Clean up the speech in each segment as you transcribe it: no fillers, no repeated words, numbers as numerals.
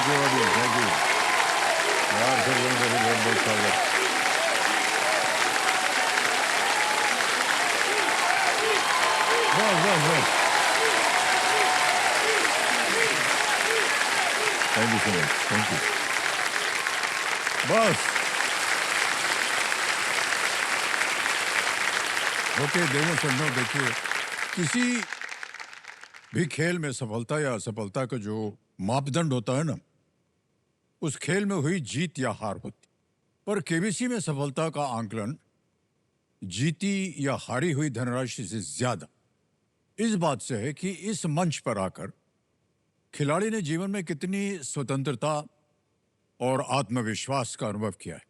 Thank you audience, thank you यार, फिर बहुत बहुत स्वागत। बस बस बस, thank you so much, thank you. बस ओके, देखो सुनो, देखिए, किसी भी खेल में सफलता या असफलता का जो मापदंड होता है ना, उस खेल में हुई जीत या हार होती। पर केबीसी में सफलता का आंकलन जीती या हारी हुई धनराशि से ज्यादा इस बात से है कि इस मंच पर आकर खिलाड़ी ने जीवन में कितनी स्वतंत्रता और आत्मविश्वास का अनुभव किया है।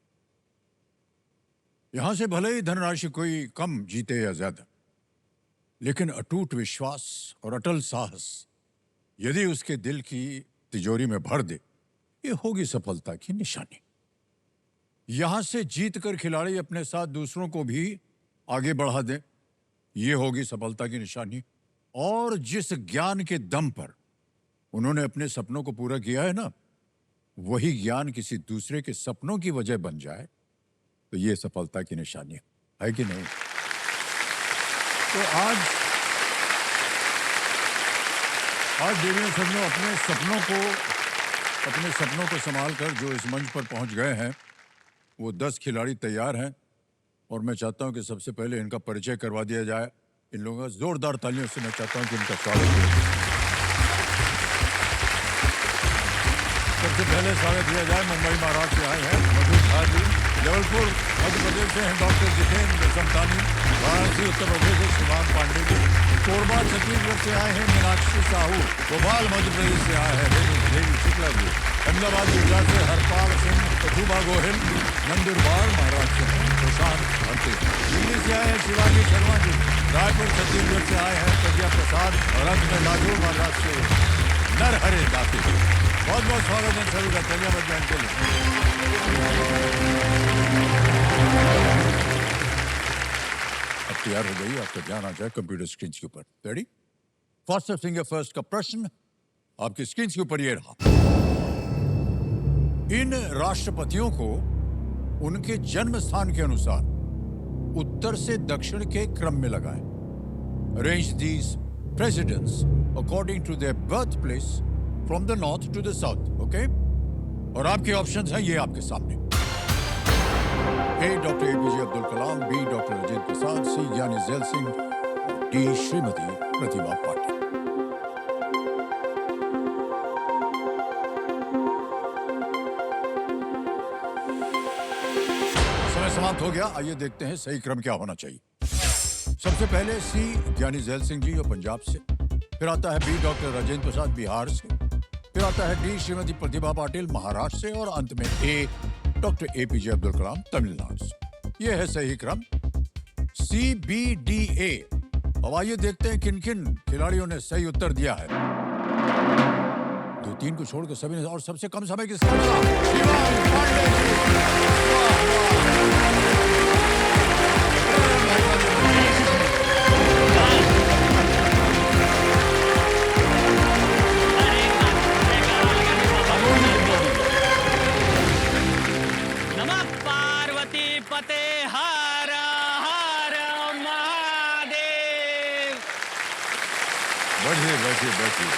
यहां से भले ही धनराशि कोई कम जीते या ज्यादा, लेकिन अटूट विश्वास और अटल साहस यदि उसके दिल की तिजोरी में भर दे, ये होगी सफलता की निशानी। यहां से जीतकर खिलाड़ी अपने साथ दूसरों को भी आगे बढ़ा दे, ये होगी सफलता की निशानी। और जिस ज्ञान के दम पर उन्होंने अपने सपनों को पूरा किया है ना, वही ज्ञान किसी दूसरे के सपनों की वजह बन जाए, तो ये सफलता की निशानी है कि नहीं? तो आज देवियों सज्जनों, अपने सपनों को संभाल कर जो इस मंच पर पहुंच गए हैं, वो 10 खिलाड़ी तैयार हैं। और मैं चाहता हूं कि सबसे पहले इनका परिचय करवा दिया जाए। इन लोगों का जोरदार तालियों से मैं चाहता हूं कि इनका स्वागत किया। सबसे पहले स्वागत किया जाए, मुंबई महाराष्ट्र से आए हैं मधु झा जी, जबलपुर मध्य प्रदेश से हैं डॉक्टर जितेंद्र समतानी, वाराणसी उत्तर प्रदेश से शिवांग पांडे जी, कोरबा छत्तीसगढ़ से आए हैं मीनाक्षी साहू, भोपाल मध्य प्रदेश से आए हैं देवी शुक्ला जी, अहमदाबाद गुजरात से हरपाल सिंह, कथुबा गोहिल, नंदुरबार महाराष्ट्र से प्रशांत भारती, दिल्ली से आए हैं शिवाजी शर्मा जी, रायपुर छत्तीसगढ़ से आए हैं प्रज्ञा प्रसाद, और अंत में लाजू महाराष्ट्र से नरहरे दाती। बहुत बहुत स्वागत है सभी का। चलिए बच्चों के लिए अब तैयार हो गई, आपका ध्यान आ जाए कंप्यूटर स्क्रीन के ऊपर। रेडी? फर्स्ट फिंगर फर्स्ट का प्रश्न आपकी स्क्रीन के ऊपर ये रहा। इन राष्ट्रपतियों को उनके जन्म स्थान के अनुसार उत्तर से दक्षिण के क्रम में लगाएं। Arrange these presidents according to their birth place from the north to the south. Okay, और आपके ऑप्शंस हैं ये आपके सामने। A doctor APJ Abdul Kalam, B doctor Rajendra Prasad, C Giani Zail Singh, D Shrimati Pratibha Patil. समय समाप्त हो गया। आइए देखते हैं सही क्रम क्या होना चाहिए। सबसे पहले सी ज्ञानी जैल सिंह जी और पंजाब से, फिर आता है बी डॉक्टर राजेंद्र प्रसाद बिहार से, फिर आता है डी श्रीमती प्रतिभा पाटिल महाराष्ट्र से, और अंत में ए डॉक्टर एपीजे अब्दुल कलाम तमिलनाडु से। यह है सही क्रम सी बी डी ए। अब आइए देखते हैं किन किन खिलाड़ियों ने सही उत्तर दिया है। 2-3 को छोड़कर सभी ने, और सबसे कम समय किसका मिला? शिवांग पांडे पते हर हर महादेव। बैठिए बैठिए बैठिए।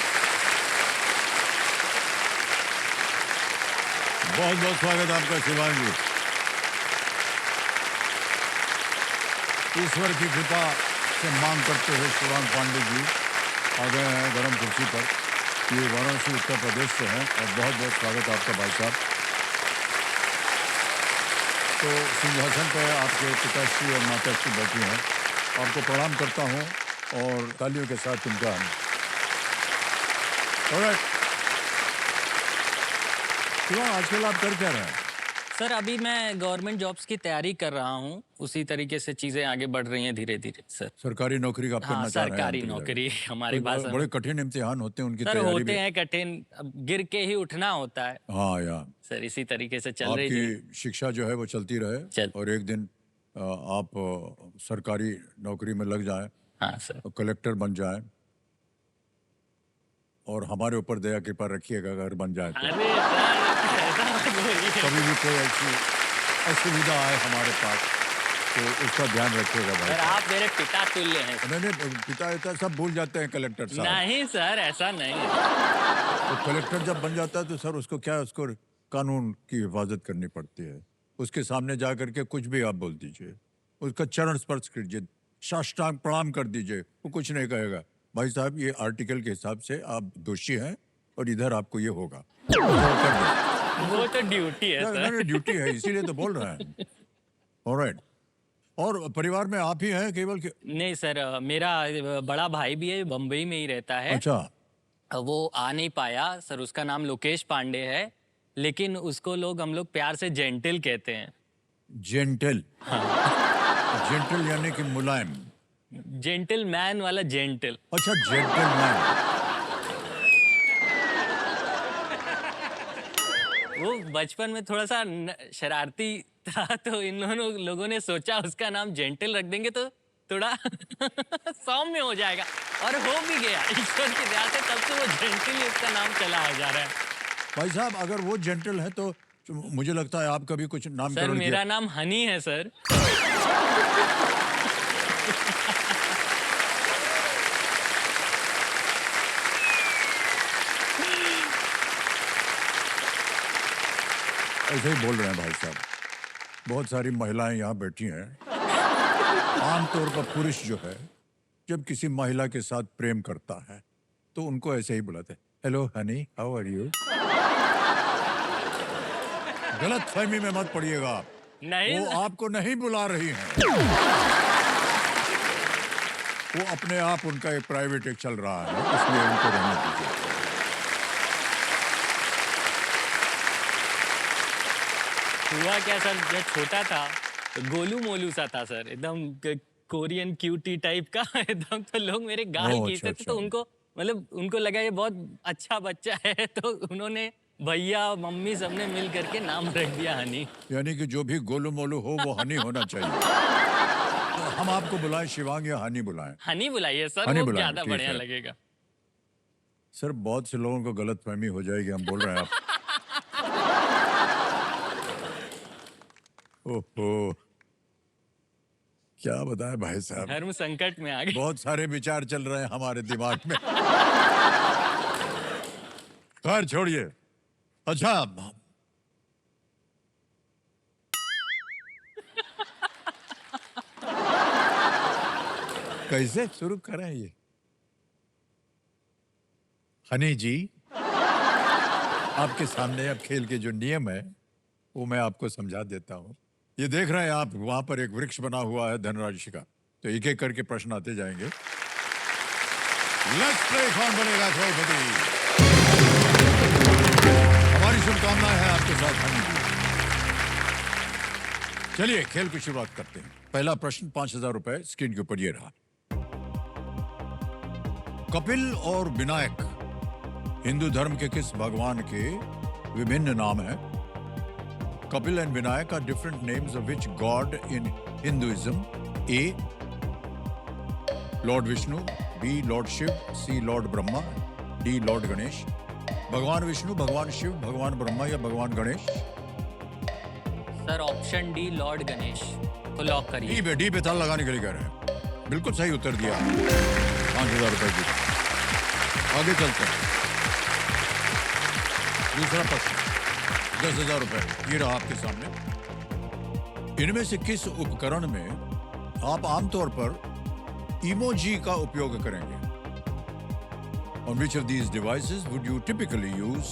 बहुत बहुत स्वागत आपका शिवांग जी। ईश्वर की कृपा से मांग करते हुए शिवांग पांडे जी आ गए हैं गरम कुर्सी पर। ये वाराणसी उत्तर प्रदेश से हैं, और बहुत बहुत स्वागत आपका भाई साहब। तो सिंहासन पर आपके पिताश्री और माताश्री बैठी हैं, आपको प्रणाम करता हूं और तालियों के साथ उनका आजकल आप कर क्या रहे हैं? सर अभी मैं गवर्नमेंट जॉब्स की तैयारी कर रहा हूँ, उसी तरीके से चीजें आगे बढ़ रही हैं धीरे धीरे सर। सरकारी नौकरी का आप करना चाह रहे हैं? सरकारी नौकरी हमारी बात। बड़े कठिन इम्तिहान होते हैं उनकी सर, तैयारी होते हैं कठिन, अब गिर के ही उठना होता है। हाँ यार सर, इसी तरीके से चल रही आपकी शिक्षा जो है वो चलती रहे और एक दिन आप सरकारी नौकरी में लग जाएं। हाँ सर। कलेक्टर बन जाएं, और हमारे ऊपर दया कृपा रखिएगा अगर बन जाए तो। अरे सर ऐसा मत बोलिए। कभी भी कोई ऐसी असुविधा आए हमारे पास तो उसका ध्यान रखिएगा भाई सर साहब। आप मेरे पिता तुल्य हैं। मैंने पिता इता सब भूल जाते हैं कलेक्टर साहब। नहीं सर ऐसा नहीं है। तो कलेक्टर जब बन जाता है तो सर उसको क्या, उसको कानून की हिफाजत करनी पड़ती है। उसके सामने जा करके कुछ भी आप बोल दीजिए, उसका चरण स्पर्श कीजिए, साष्टांग प्रणाम कर दीजिए, वो कुछ नहीं कहेगा। भाई साहब ये आर्टिकल के हिसाब से आप दोषी हैं और इधर आपको ये होगा। तो कर दो। वो तो ड्यूटी है सर। मेरी ड्यूटी है इसीलिए तो बोल रहे हैं। ऑलराइट। और परिवार में आप ही हैं केवल के? नहीं सर मेरा बड़ा भाई भी है, बम्बई में ही रहता है। अच्छा। वो आ नहीं पाया सर, उसका नाम लोकेश पांडे है, लेकिन उसको हम लोग प्यार से जेंटिल कहते हैं। जेंटल? जेंटल यानी कि मुलायम? जेंटिल मैन वाला जेंटिल। अच्छा जेंटलमैन। वो बचपन में थोड़ा सा शरारती था, तो इन लोगों ने सोचा उसका नाम जेंटिल रख देंगे तो थोड़ा सौम्य हो जाएगा, और हो भी गया ईश्वर की दया से। तब से वो जेंटिल ही उसका नाम चला आ जा रहा है। भाई साहब अगर वो जेंटल है तो मुझे लगता है आप कभी कुछ सर नामकरण मेरा किया? नाम हनी है सर। ऐसे ही बोल रहे हैं भाई साहब। बहुत सारी महिलाएं यहाँ बैठी हैं। आमतौर पर पुरुष जो है जब किसी महिला के साथ प्रेम करता है तो उनको ऐसे ही बुलाते हैं, hello honey how are you. गलत फहमी में मत पड़िएगा आप। नहीं वो आपको नहीं बुला रही हैं। वो अपने आप उनका एक प्राइवेट एक चल रहा है, इसलिए उनको रहने दीजिए। हुआ क्या सर, जब छोटा था तो गोलू मोलू सा था सर, एकदम कोरियन क्यूटी टाइप का। एकदम तो लोग मेरे गाल ओह, खींचते अच्छा, थे, तो अच्छा। उनको मतलब उनको लगा ये बहुत अच्छा बच्चा है, तो उन्होंने भैया मम्मी सबने मिल करके नाम रख दिया हनी। यानी कि जो भी गोलू मोलू हो वो हनी होना चाहिए। तो हम आपको बुलाएं शिवांग या हनी बुलाएं? हनी बुलाइए सर, हनी वो बुलाएं, ज्यादा ठीक बढ़िया है। लगेगा। सर बहुत से लोगों को गलत फहमी हो जाएगी, हम बोल रहे हैं आप। ओहो क्या बताएं भाई साहब, धर्म संकट में आ गए। बहुत सारे विचार चल रहे हैं हमारे दिमाग में। खैर छोड़िए। अच्छा कैसे शुरू करें ये? हनी जी आपके सामने अब खेल के जो नियम है वो मैं आपको समझा देता हूँ। ये देख रहे हैं आप, वहां पर एक वृक्ष बना हुआ है धनराशि का, तो एक एक करके प्रश्न आते जाएंगे। लेट्स प्ले कौन बनेगा करोड़पति। हमारी शुभकामनाएं हैं आपके साथ हनी जी। चलिए खेल की शुरुआत करते हैं। पहला प्रश्न 5,000 रुपए स्क्रीन के ऊपर ये रहा। कपिल और विनायक हिंदू धर्म के किस भगवान के विभिन्न नाम हैं? Kapil and Vinayak are different names of which god in Hinduism? A. Lord Vishnu, B. Lord Shiv, C. Lord Brahma, D. Lord Ganesh. भगवान विष्णु, भगवान शिव, भगवान ब्रह्मा या भगवान Ganesh? Sir option D Lord Ganesh को लॉक करिए। डी पे ताल लगाने के लिए कह रहे हैं। बिल्कुल सही उत्तर दिया। 5,000 रुपए की। आगे चलते हैं। दूसरा प्रश्न 10,000 रुपए ये रहा आपके सामने। इनमें से किस उपकरण में आप आमतौर पर इमोजी का उपयोग करेंगे? On which of these devices would you typically use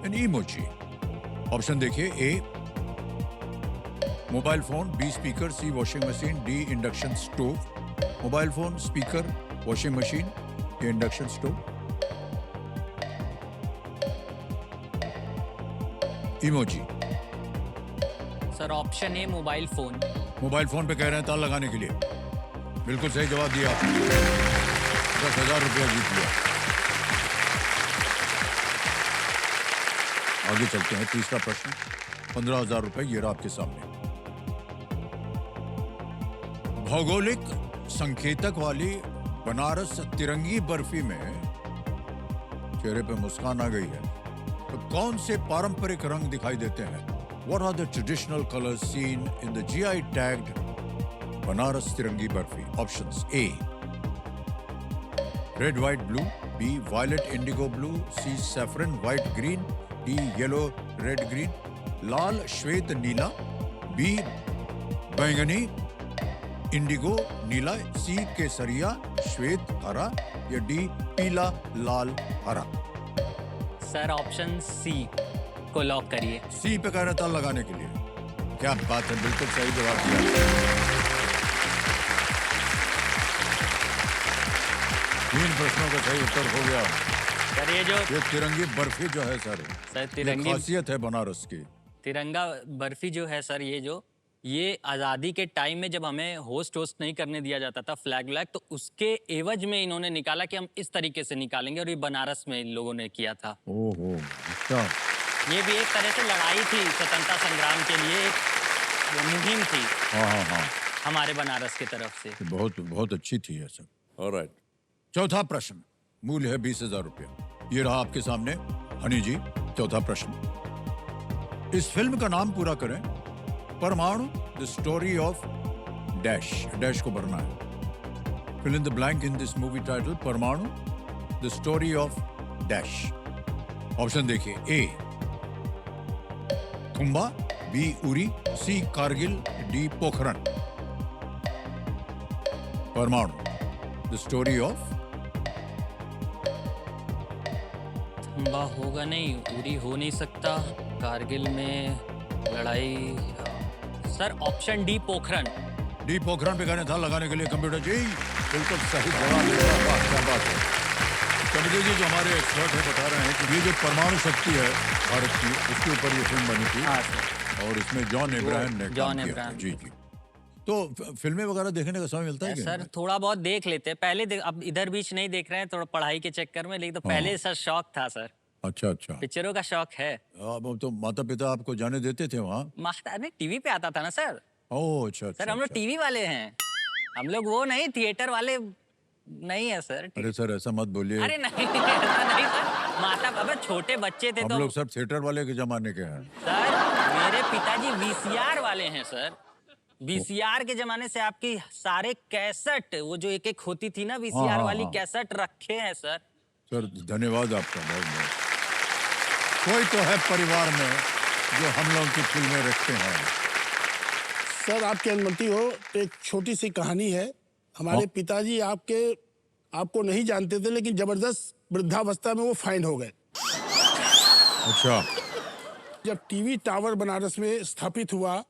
an emoji? Option देखिए। A mobile phone, B speaker, C washing machine, D induction stove. Mobile phone, speaker, washing machine या induction stove? Emoji. Sir option A mobile phone. Mobile phone पे कह रहे हैं ताल लगाने के लिए। बिल्कुल सही जवाब दिया आपने। 10,000 रुपया जीत लिया। आगे चलते हैं। तीसरा प्रश्न 15,000 रुपए ये रहा आपके सामने। भौगोलिक संकेतक वाली बनारस तिरंगी बर्फी में चेहरे पे मुस्कान आ गई है। तो कौन से पारंपरिक रंग दिखाई देते हैं? What are the traditional colors seen in the GI tagged Banaras तिरंगी barfi? Options: A red white blue, B violet indigo blue, C saffron white green, D yellow red green, लाल श्वेत नीला, B बैंगनी इंडिगो नीला, C केसरिया श्वेत हरा, या D पीला लाल हरा। Sir option सी को lock करिए। सी पे कहना ताल लगाने के लिए। क्या बात है, बिल्कुल सही जवाब दिया। 3 प्रश्नों का सही उत्तर हो गया। सर ये तिरंगी बर्फी जो है सर तिरंगी खासियत है बनारस की। तिरंगा बर्फी जो है सर, ये आज़ादी के टाइम में जब हमें होस्ट नहीं करने दिया जाता था फ्लैग व्लैग, तो उसके एवज में इन्होंने निकाला कि हम इस तरीके से निकालेंगे, और ये बनारस में इन लोगों ने किया था। ओहो, अच्छा। ये भी एक तरह से लड़ाई थी स्वतंत्रता संग्राम के लिए, एक मुहिम थी। हाँ। हमारे बनारस की तरफ से। बहुत बहुत अच्छी थी ये सब। ऑलराइट। चौथा प्रश्न, मूल्य है 20,000 रुपया। ये रहा आपके सामने। हनी जी, चौथा प्रश्न। इस फिल्म का नाम पूरा करें। Parmanu, the story of dash. Dash को भरना है। Fill in the blank in this movie title. Parmanu, the story of dash. Option देखिए। A Thumba, B Uri, C Kargil, D Pokhran. Parmanu, the story of. थम्बा होगा नहीं, उरी हो नहीं सकता, कारगिल में लड़ाई। Sir option D Pokhran. D Pokhran पे कहने था लगाने के लिए कंप्यूटर जी बिल्कुल सही जवाब देगा। वाह, क्या बात है। कंप्यूटर जी जो हमारे एक्सपर्ट है बता रहे हैं कि ये जो परमाणु शक्ति है भारत की, उसके ऊपर ये फिल्म बनी थी। हाँ सर। और इसमें जॉन अब्राहम ने जॉन काम किया था। अब्राहम। जी। तो फिल्में वगैरह देखने का समय मिलता है क्या? सर थोड़ा बहुत देख लेते हैं पहले, अब इधर बीच नहीं देख रहे हैं थोड़ा पढ़ाई के चक्कर में, लेकिन तो पहले सर शौक था सर। अच्छा। पिक्चरों का शौक है। अब तो माता पिता आपको जाने देते थे वहाँ? मास्टर ने टीवी पे आता था ना सर। ओह अच्छा। सर हम लोग टीवी वाले हैं, हम लोग वो नहीं थिएटर वाले नहीं है सर। अरे सर ऐसा मत बोलिए। अरे नहीं ऐसा नहीं सर, माता अब छोटे बच्चे थे हम तो लोग सब थिएटर वाले के जमाने के हैं। सर मेरे पिताजी वीसीआर वाले हैं सर। वीसीआर के जमाने से आपकी सारे कैसेट, वो जो एक होती थी ना वीसीआर वाली कैसेट रखे हैं सर। सर धन्यवाद आपका बहुत बहुत। कोई तो है परिवार में जो हम लोग की फिल्में रखते हैं। सर आपकी अनुमति हो तो एक छोटी सी कहानी है। हमारे पिताजी आपको नहीं जानते थे, लेकिन जबरदस्त वृद्धावस्था में वो फाइंड हो गए। अच्छा। जब टीवी टावर बनारस में स्थापित हुआ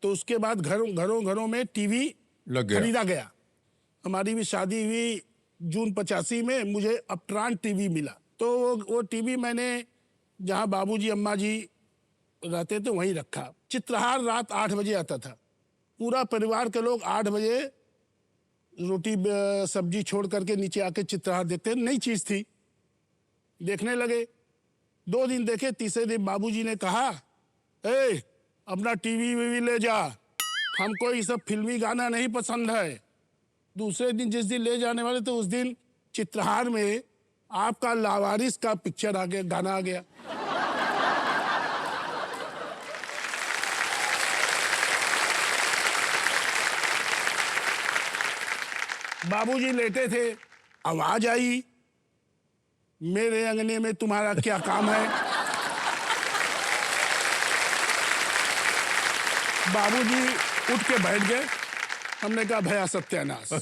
तो उसके बाद घरों में टीवी लग गया। खरीदा गया। हमारी भी शादी हुई जून 85 में, मुझे अपट्रान टीवी मिला। तो वो टीवी मैंने जहाँ बाबूजी अम्मा जी रहते थे वहीं रखा। चित्रहार रात 8 बजे आता था। पूरा परिवार के लोग 8 बजे रोटी सब्जी छोड़ करके नीचे आके चित्रहार देखते। नई चीज थी, देखने लगे। 2 दिन देखे, तीसरे दिन बाबूजी ने कहा, ए अपना टीवी वीवी ले जा, हमको ये सब फिल्मी गाना नहीं पसंद है। दूसरे दिन जिस दिन ले जाने वाले तो उस दिन चित्रहार में आपका लावारिस का पिक्चर आ गया, गाना आ गया। बाबूजी लेटे थे, आवाज आई, मेरे अंगने में तुम्हारा क्या काम है। बाबूजी उठ के बैठ गए। हमने कहा भया सत्यानाश।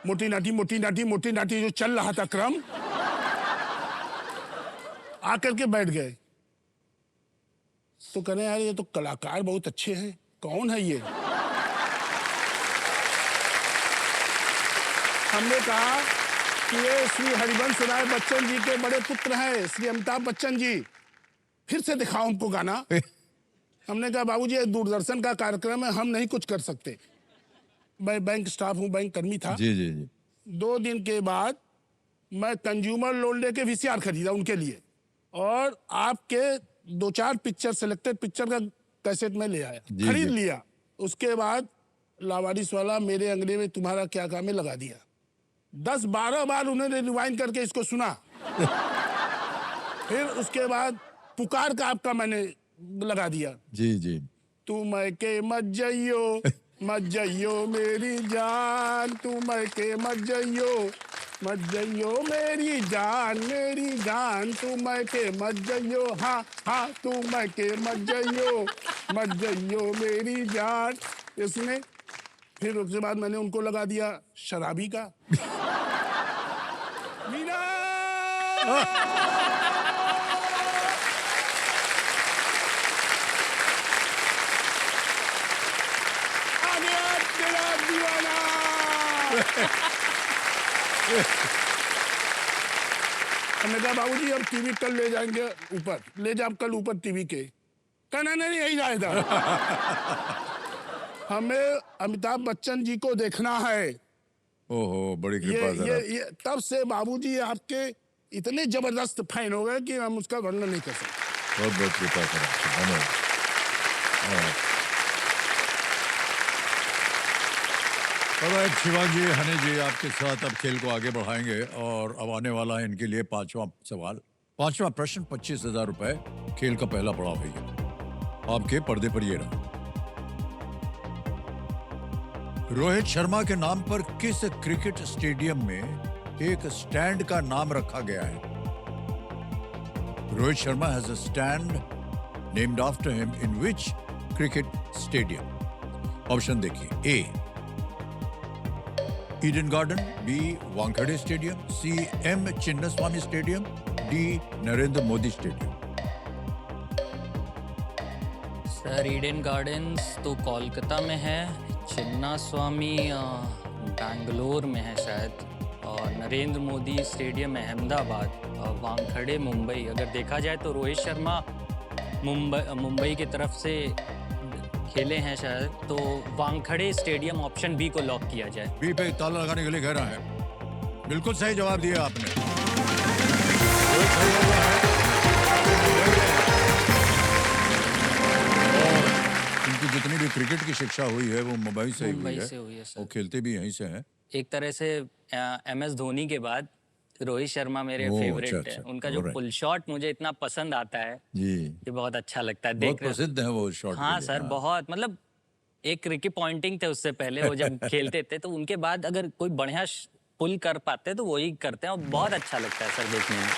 मोटी नाटी जो चल रहा था क्रम, आकर के बैठ गए। तो कह रहे यार ये तो कलाकार बहुत अच्छे हैं, कौन है ये? हमने कहा कि ये श्री हरिवंश राय बच्चन जी के बड़े पुत्र हैं, श्री अमिताभ बच्चन जी। फिर से दिखाओ हमको गाना। हमने कहा बाबूजी दूरदर्शन का कार्यक्रम है, हम नहीं कुछ कर सकते। मैं बैंक स्टाफ हूँ, बैंक कर्मी था। जी। 2 दिन के बाद मैं कंज्यूमर लोन लेके वीसीआर खरीदा उनके लिए, और आपके 2-4 पिक्चर, सिलेक्टेड पिक्चर का कैसेट में ले आया, खरीद लिया। उसके बाद लावारिस वाला मेरे अंगने में तुम्हारा क्या काम है लगा दिया। 10-12 बार उन्होंने रिवाइंड करके इसको सुना। फिर उसके बाद पुकार का आपका मैंने लगा दिया। जी जी। तू मैं के मत जइयो मेरी जान, तू मैं के मत जइयो मेरी जान, तू मैं के मत जइयो, हाँ हाँ तू मैं के मत जइयो मेरी जान। इसमें फिर उसके बाद मैंने उनको लगा दिया शराबी का। मीना आ गया तेरा दीवाना। हमने कहा बाबूजी अब टीवी कल ले जाएंगे ऊपर, ले जा कल ऊपर टीवी के। कहना नहीं यही जाएगा। हमें अमिताभ बच्चन जी को देखना है। ओहो, बड़ी कृपा सर। ये तब से बाबूजी आपके इतने जबरदस्त फैन हो गए कि हम उसका वर्णन नहीं कर सकते। बहुत बहुत कृपा सर आपकी, धन्यवाद। और शिवांगी, हनी जी आपके साथ अब खेल को आगे बढ़ाएंगे और अब आने वाला है इनके लिए 5वां सवाल। 5वां प्रश्न 25,000 रुपए, खेल का पहला पड़ाव है ये। आपके पर्दे पर ये रहा। रोहित शर्मा के नाम पर किस क्रिकेट स्टेडियम में एक स्टैंड का नाम रखा गया है? Rohit Sharma has a stand named after him in which cricket stadium? Option देखिए। A Eden garden, B Wankhede stadium, C M Chinnaswamy stadium, D Narendra Modi stadium. Sir Eden gardens तो कोलकाता में है, चिन्ना स्वामी बैंगलोर में है शायद, और नरेंद्र मोदी स्टेडियम अहमदाबाद, और वानखेड़े मुंबई। अगर देखा जाए तो रोहित शर्मा मुंबई की तरफ से खेले हैं शायद, तो वानखेड़े स्टेडियम ऑप्शन बी को लॉक किया जाए। बी पे ताला लगाने के लिए कह रहा है। बिल्कुल सही जवाब दिया आपने। इनकी जितनी भी क्रिकेट की शिक्षा हुई है वो मुंबई से ही हुई मुंबई है। से हुई है सर। वो खेलते भी यहीं से हैं। एक तरह से MS धोनी के बाद रोहित शर्मा मेरे ओह, फेवरेट अच्छा, है। अच्छा, उनका जो alright। पुल शॉट मुझे इतना पसंद आता है, जी, ये बहुत अच्छा लगता है बहुत देख। प्रसिद्ध है वो शॉट। हाँ सर, बहुत, मतलब एक रिकी पॉइंटिंग थे उससे पहले वो जब खेलते थे, तो उनके बाद अगर कोई बढ़िया पुल कर पाते तो वही करते हैं, और बहुत अच्छा लगता है सर देखने में।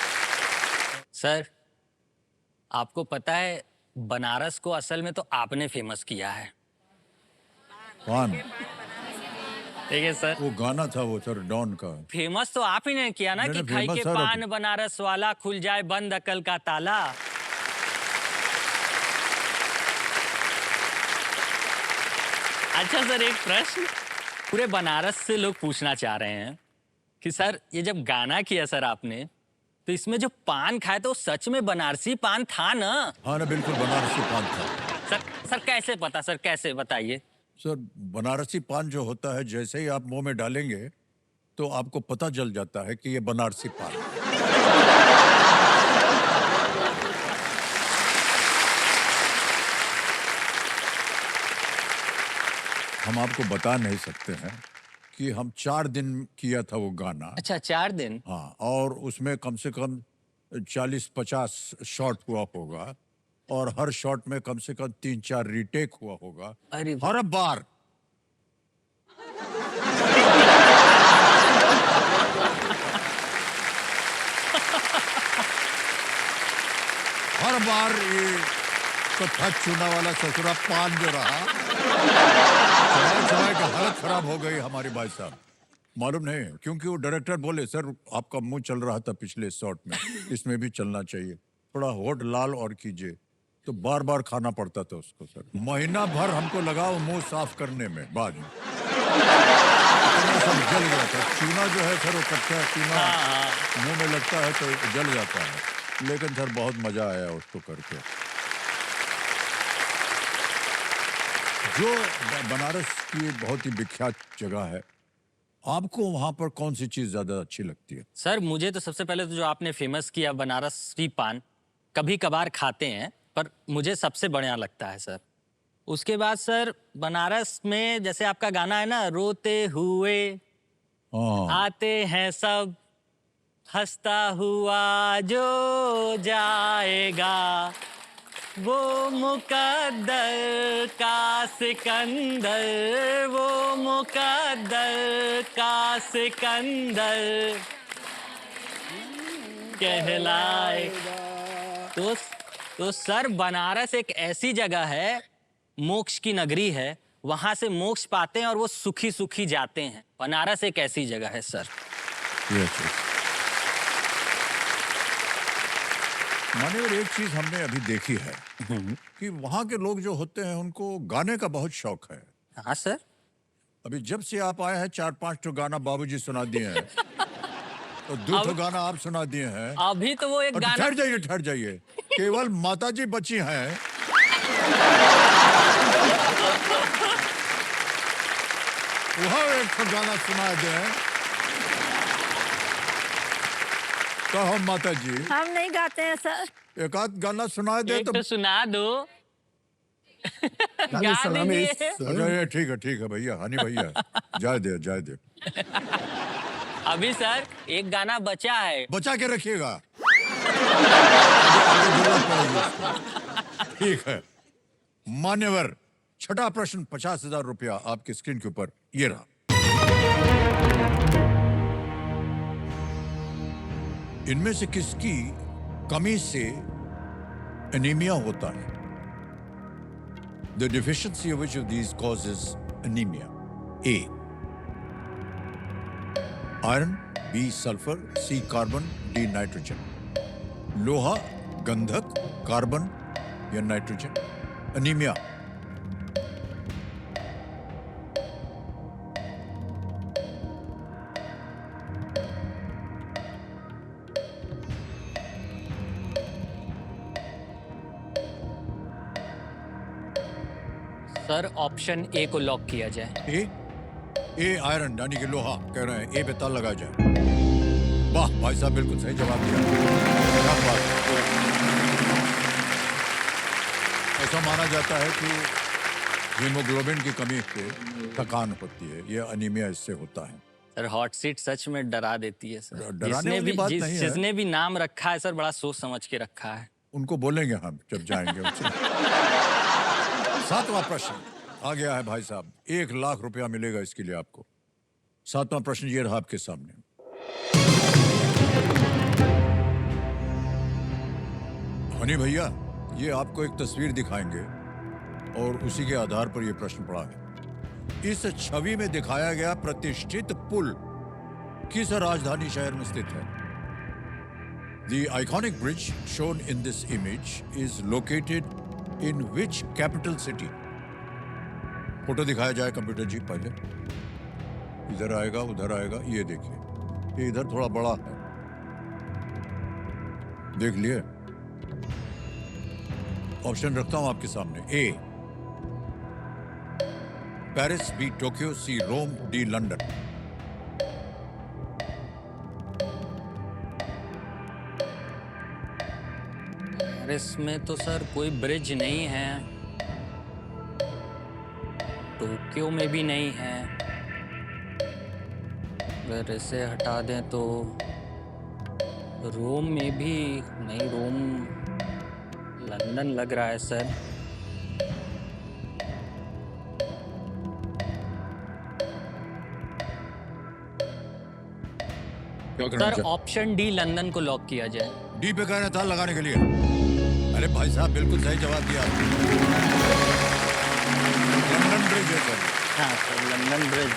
सर आपको पता है बनारस को असल में तो आपने फेमस किया है। पान, ठीक है सर, वो गाना था वो सर डॉन का। फेमस तो आप ही ने किया ना, कि नहीं, खाई famous के सर पान अभी। बनारस वाला, खुल जाए बंद अकल का ताला। अच्छा सर, एक प्रश्न पूरे बनारस से लोग पूछना चाह रहे हैं कि सर ये जब गाना किया सर आपने, तो इसमें जो पान खाया तो सच में बनारसी पान था ना? हाँ ना, बिल्कुल बनारसी पान था। सर कैसे पता, सर कैसे बताइए? सर बनारसी पान जो होता है, जैसे ही आप मुंह में डालेंगे तो आपको पता चल जाता है कि ये बनारसी पान है। हम आपको बता नहीं सकते हैं कि हम 4 दिन किया था वो गाना। अच्छा 4 दिन? हाँ, और उसमें कम से कम 40-50 शॉट हुआ होगा, और हर शॉट में कम से कम 3-4 रीटेक हुआ होगा। अरे हर बार हर बार ये कथा चूना वाला ससुरा पान जो रहा, चबाए के हालत खराब हो गई हमारी भाई साहब। मालूम नहीं, क्योंकि वो डायरेक्टर बोले सर आपका मुंह चल रहा था पिछले शॉट में, इसमें भी चलना चाहिए, थोड़ा होठ लाल और कीजिए। तो बार बार खाना पड़ता था उसको सर। महीना भर हमको लगा वो मुंह साफ करने में, बाद में इतना सब जल गया था। चूना जो है सर, वो कच्चा चूना मुंह में लगता है तो जल जाता है। लेकिन सर बहुत मजा आया उसको करके। जो बनारस की बहुत ही विख्यात जगह है, आपको वहां पर कौन सी चीज ज्यादा अच्छी लगती है? सर मुझे तो सबसे पहले तो जो आपने फेमस किया बनारसी पान, कभी कभार खाते हैं पर मुझे सबसे बढ़िया लगता है सर। उसके बाद सर बनारस में जैसे आपका गाना है ना, रोते हुए हाँ आते हैं सब, हंसता हुआ जो जाएगा, वो मुकद्दर का सिकंदर, वो मुकद्दर का सिकंदर कहलाए। तो तो सर, बनारस एक ऐसी जगह है, मोक्ष की नगरी है, वहां से मोक्ष पाते हैं और वो सुखी सुखी जाते हैं। बनारस एक ऐसी जगह है सर। Yes yes. मान्यवर, एक चीज हमने अभी देखी है कि वहाँ के लोग जो होते हैं उनको गाने का बहुत शौक है। हाँ सर। अभी जब से आप आए हैं 4-5 तो गाना बाबूजी सुना दिए हैं और 2 तो गाना आप सुना दिए हैं। अभी तो वो एक और गाना, ठहर जाइए, केवल माताजी बची हैं। वहाँ एक तो गाना सुना दें। कहो माताजी, हम नहीं गाते हैं सर। एक आध गाना सुना दे एक तो। तो सुना दो। लाली गा सलामी दीजिए। अच्छा ये ठीक है भैया, हनी भैया, जाए दे। अभी सर एक गाना बचा है। बचा के रखिएगा। ठीक है मान्यवर, छठा प्रश्न 50,000 रुपया आपकी स्क्रीन के ऊपर ये रहा। इनमें से किसकी कमी से एनीमिया होता है? The deficiency of which of these causes anemia? A. Iron, B. Sulfur, C. Carbon, D. Nitrogen. लोहा, गंधक, कार्बन या नाइट्रोजन? अनीमिया। सर ऑप्शन ए को लॉक किया जाए। ए आयरन यानी कि लोहा कह रहे हैं, ए पे ताला लगा जाए। वाह भाई साहब, बिल्कुल सही जवाब दिया। क्या बात है। ऐसा माना जाता है कि हीमोग्लोबिन की कमी से थकान होती है, यह अनीमिया इससे होता है। सर हॉट सीट सच में डरा देती है सर। डराने वाली बात नहीं है। जिसने भी नाम रखा है सर, बड़ा सोच समझ के रखा है। उनको बोलेंगे हम जब जाएंगे उनसे। 7वां प्रश्न आ गया है भाई साहब, 1 लाख रुपया मिलेगा इसके लिए आपको। 7वां प्रश्न ये रहा आपके सामने। हनी भैया, ये आपको एक तस्वीर दिखाएंगे और उसी के आधार पर यह प्रश्न पड़ा है। इस छवि में दिखाया गया प्रतिष्ठित पुल किस राजधानी शहर में स्थित है? The iconic bridge shown in this image is located in which capital city? Photo दिखाया जाए कंप्यूटर जी पहले। इधर आएगा, उधर आएगा, ये देखिए, ये इधर थोड़ा बड़ा है, देख लिए। ऑप्शन रखता हूं आपके सामने। ए पेरिस, बी टोक्यो, सी रोम, डी लंदन। इसमें तो सर कोई ब्रिज नहीं है, टोक्यो में भी नहीं है। अगर इसे हटा दें तो रोम में भी नहीं, रोम लंदन लग रहा है sir. Sir option D London को लॉक किया जाए। डी पे कहना था लगाने के लिए। अरे भाई साहब, बिल्कुल सही जवाब दिया। लंदन ब्रिज है सर। हाँ सर, लंदन ब्रिज।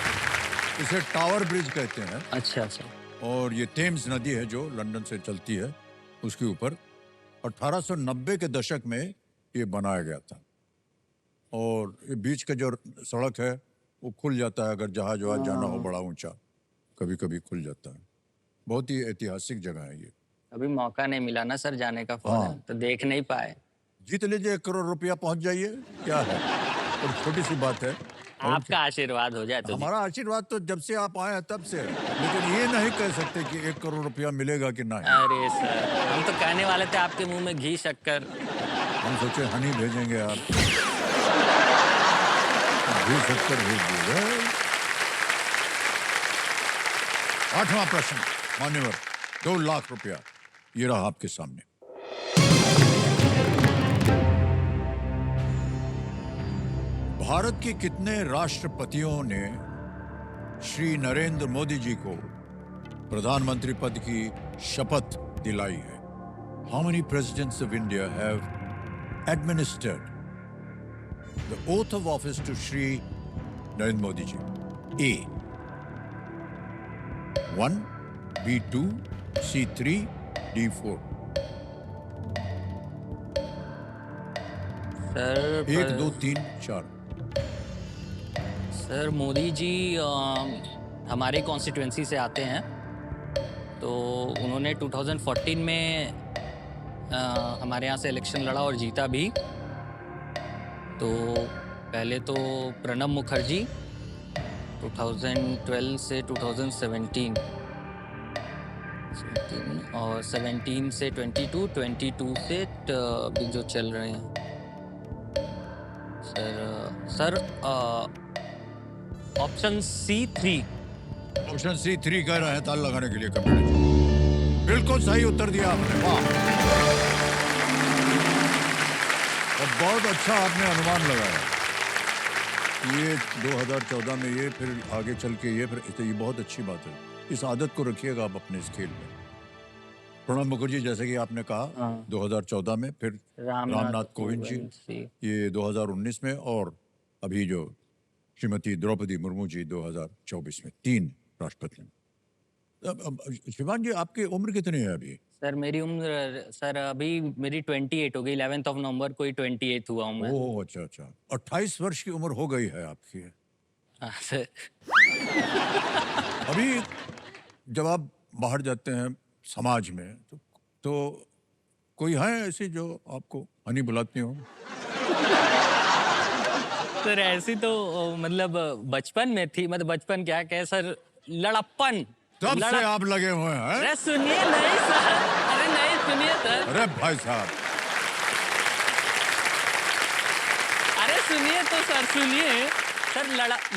इसे टावर ब्रिज कहते हैं। अच्छा सर। और ये थेम्स नदी है जो लंदन से चलती है, उसके ऊपर 1890 के दशक में ये बनाया गया था। और ये बीच का जो सड़क है वो खुल जाता है, अगर जहाज वहाज जाना हो बड़ा ऊंचा, कभी कभी खुल जाता है। बहुत ही ऐतिहासिक जगह है ये। अभी मौका नहीं मिला ना सर जाने का, फौरन तो देख नहीं पाए। जीत लीजिए, 1 करोड़ रुपया पहुंच जाइए। क्या है, और छोटी सी बात है। आपका आशीर्वाद हो जाए तो। हमारा आशीर्वाद तो जब से आप आए हैं तब से है। लेकिन ये नहीं कह सकते कि 1 करोड़ रुपया मिलेगा कि नहीं। अरे सर, हम तो कहने वाले थे आपके मुंह में घी शक्कर। हम सोचे हनी भेजेंगे, आप घी शक्कर भेज दिए। 8वां प्रश्न मान्यवर, 2 लाख रुपया ये रहा आपके सामने। भारत के कितने राष्ट्रपतियों ने श्री नरेंद्र मोदी जी को प्रधानमंत्री पद की शपथ दिलाई है? How many presidents of India have administered the oath of office to Shri Narendra Modi ji? A. 1, B 2, C 3, D 4. Sir 1, 2, 3, 4. Sir Modi ji हमारे कॉन्स्टिट्यूएंसी से आते हैं, तो उन्होंने 2014 में हमारे यहाँ से इलेक्शन लड़ा और जीता भी। तो पहले तो प्रणब मुखर्जी 2012 से 2017 और 17 से 22, 22 से अभी जो चल रहे हैं sir option C3। Option C 3 कह रहे हैं ताल लगाने के लिए कंप्यूटर। बिल्कुल सही उत्तर दिया आपने, वाह। और बहुत अच्छा आपने अनुमान लगाया। ये 2014 में ये, फिर आगे चल के ये, फिर तो ये बहुत अच्छी बात है। इस आदत को रखिएगा आप अपने इस खेल में। प्रणब मुखर्जी जैसे कि आपने कहा 2014 में, फिर रामनाथ कोविंद जी ये 2019 में, और अभी जो श्रीमती द्रौपदी मुर्मू जी 2024 में, 3 राष्ट्रपति। शिवान जी आपकी उम्र कितनी है अभी? सर मेरी उम्र सर अभी मेरी 28 हो गई। 11 नवंबर को ही 28 हुआ हूँ मैं। ओह अच्छा अच्छा, 28 वर्ष की उम्र हो गई है आपकी। हाँ सर। अभी जब आप बाहर जाते हैं समाज में तो कोई है ऐसी जो आपको हनी बुलाती हो? सर ऐसी तो मतलब बचपन में थी, मतलब बचपन क्या कहे सर, लड़प्पन। तब से आप लगे हुए हैं? अरे सुनिए नहीं सर, अरे नहीं सुनिए सर, अरे भाई साहब, अरे सुनिए तो सर, सुनिए सर,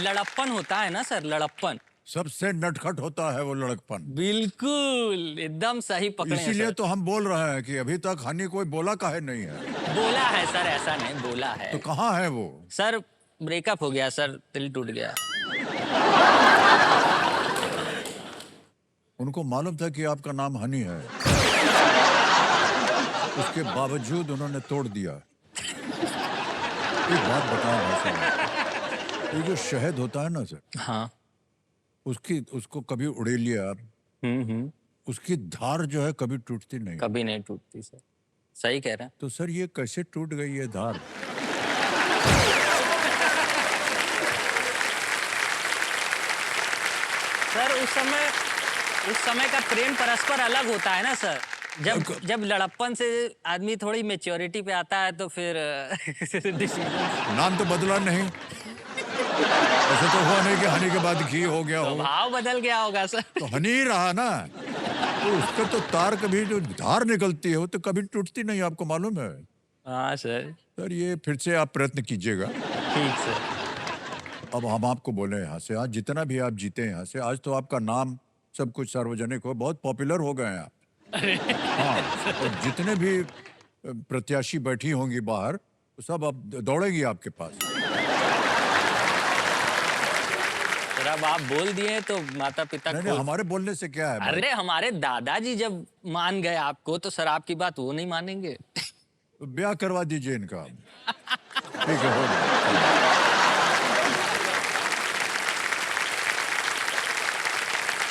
लड़प्पन होता है ना सर, लड़प्पन सबसे नटखट होता है वो लड़कपन। बिल्कुल एकदम सही पकड़े हैं इसीलिए सर। तो हम बोल रहे हैं कि अभी तक हनी कोई बोला काहे नहीं है। बोला है सर, ऐसा नहीं बोला है। तो कहाँ है वो? सर ब्रेकअप हो गया सर, दिल टूट गया। उनको मालूम था कि आपका नाम हनी है, उसके बावजूद उन्होंने तोड़ दिया। एक बात बताओ भाई साहब, ये जो शहद होता है ना सर, हाँ उसको कभी उड़ेलिए आप, उसकी धार जो है कभी टूटती नहीं। कभी नहीं टूटती सर, सही कह रहे हैं। तो सर ये कैसे टूट गई ये धार? सर उस समय का प्रेम परस्पर अलग होता है ना सर। जब लड़प्पन से आदमी थोड़ी मेच्योरिटी पे आता है तो फिर नाम तो बदला नहीं, ऐसा तो हुआ नहीं कि हनी के बाद घी हो गया हो। भाव बदल गया होगा सर। तो हनी ही रहा ना, तो उसका तो तार कभी जो धार निकलती है वो तो कभी टूटती नहीं, आपको मालूम है। हाँ सर। सर ये फिर से आप प्रयत्न कीजिएगा। ठीक सर। अब हम आपको बोले यहाँ से, आज जितना भी आप जीते यहाँ से, आज तो आपका नाम सब कुछ सार्वजनिक हो, बहुत पॉपुलर हो गए हैं आप। हाँ, और जितने भी प्रत्याशी बैठी होंगी बाहर, सब अब दौड़ेगी आपके पास। सर अब आप बोल दिए तो माता पिता नहीं, नहीं, हमारे बोलने से क्या है भाई? अरे हमारे दादाजी जब मान गए आपको तो सर आपकी बात वो नहीं मानेंगे। ब्याह करवा दीजिए इनका। ठीक है, हो गया।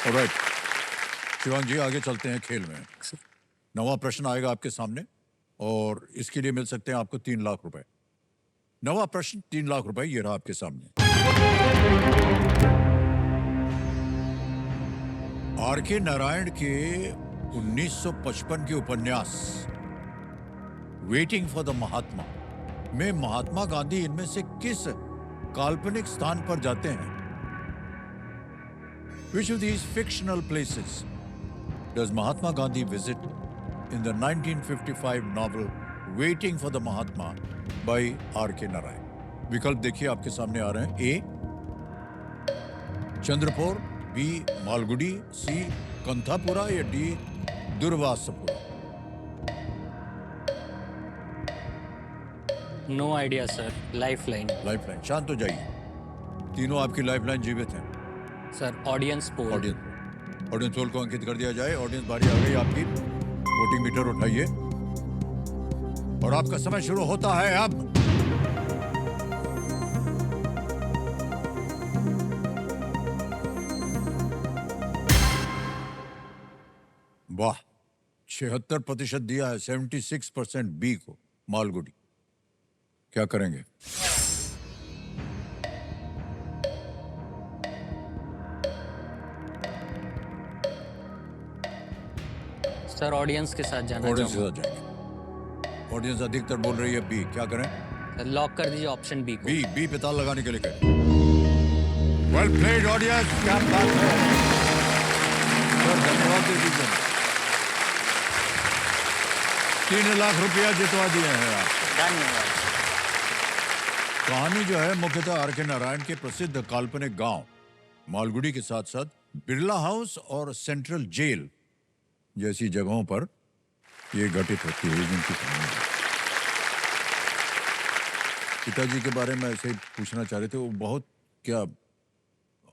ऑलराइट शिवांग जी, आगे चलते हैं खेल में। 9वां प्रश्न आएगा आपके सामने और इसके लिए मिल सकते हैं आपको 3 लाख रुपए। 9वां प्रश्न 3 लाख रुपए, ये रहा आपके सामने। आर.के. नारायण के 1955 के उपन्यास वेटिंग फॉर द महात्मा में महात्मा गांधी इनमें से किस काल्पनिक स्थान पर जाते हैं? Which of these fictional places does Mahatma Gandhi visit in the 1955 novel Waiting for the Mahatma by R.K. Narayan? विकल्प देखिए आपके सामने आ रहे हैं। A. Chandrapur, B Malgudi, C Kanthapura या D Durvasapura? No idea sir, lifeline. Lifeline. शांत हो जाइए, तीनों आपकी लाइफलाइन जीवित हैं। Sir audience poll. Audience poll को अंकित कर दिया जाए। ऑडियंस बारी आ गई आपकी, वोटिंग मीटर उठाइए और आपका समय शुरू होता है अब। वाह, 76% दिया है, 76% बी को, मालगुडी। क्या करेंगे? सर ऑडियंस के साथ जाना ऑडियंस के चाहूंगा। साथ जाएंगे। ऑडियंस अधिकतर बोल रही है बी। क्या करें? सर लॉक कर दीजिए ऑप्शन बी को। बी पे ताल लगाने के लिए करें। वेल प्लेड ऑडियंस, क्या बात है सर, धन्यवाद दे दीजिए। 3 लाख रुपया जितवा दिए हैं आप। धन्यवाद। कहानी जो है मुख्यतः आर के नारायण के प्रसिद्ध काल्पनिक गांव मालगुडी के साथ साथ बिरला हाउस और सेंट्रल जेल जैसी जगहों पर ये घटित होती है, जिनकी कहानी है। पिताजी के बारे में ऐसे ही पूछना चाह रहे थे, वो बहुत क्या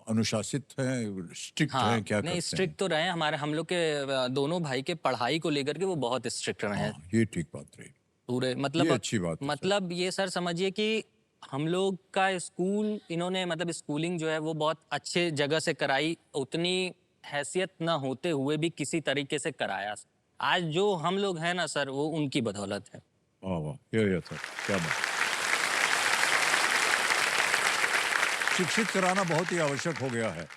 अनुशासित हैं, स्ट्रिक्ट हाँ, हैं, क्या नहीं करते स्ट्रिक्ट तो रहे हमारे, हम लोग के दोनों भाई के पढ़ाई को लेकर के वो बहुत स्ट्रिक्ट रहे हैं। हैं? ये ठीक बात रही। पूरे मतलब ये अच्छी बात है, मतलब ये सर समझिए कि हम लोग का स्कूल इन्होंने मतलब स्कूलिंग जो है वो बहुत अच्छे जगह से कराई, उतनी हैसियत ना होते हुए भी किसी तरीके से कराया। आज जो हम लोग हैं ना सर, वो उनकी बदौलत है। वाह वाह, ये सर, क्या बात। शिक्षित कराना बहुत ही आवश्यक हो गया है,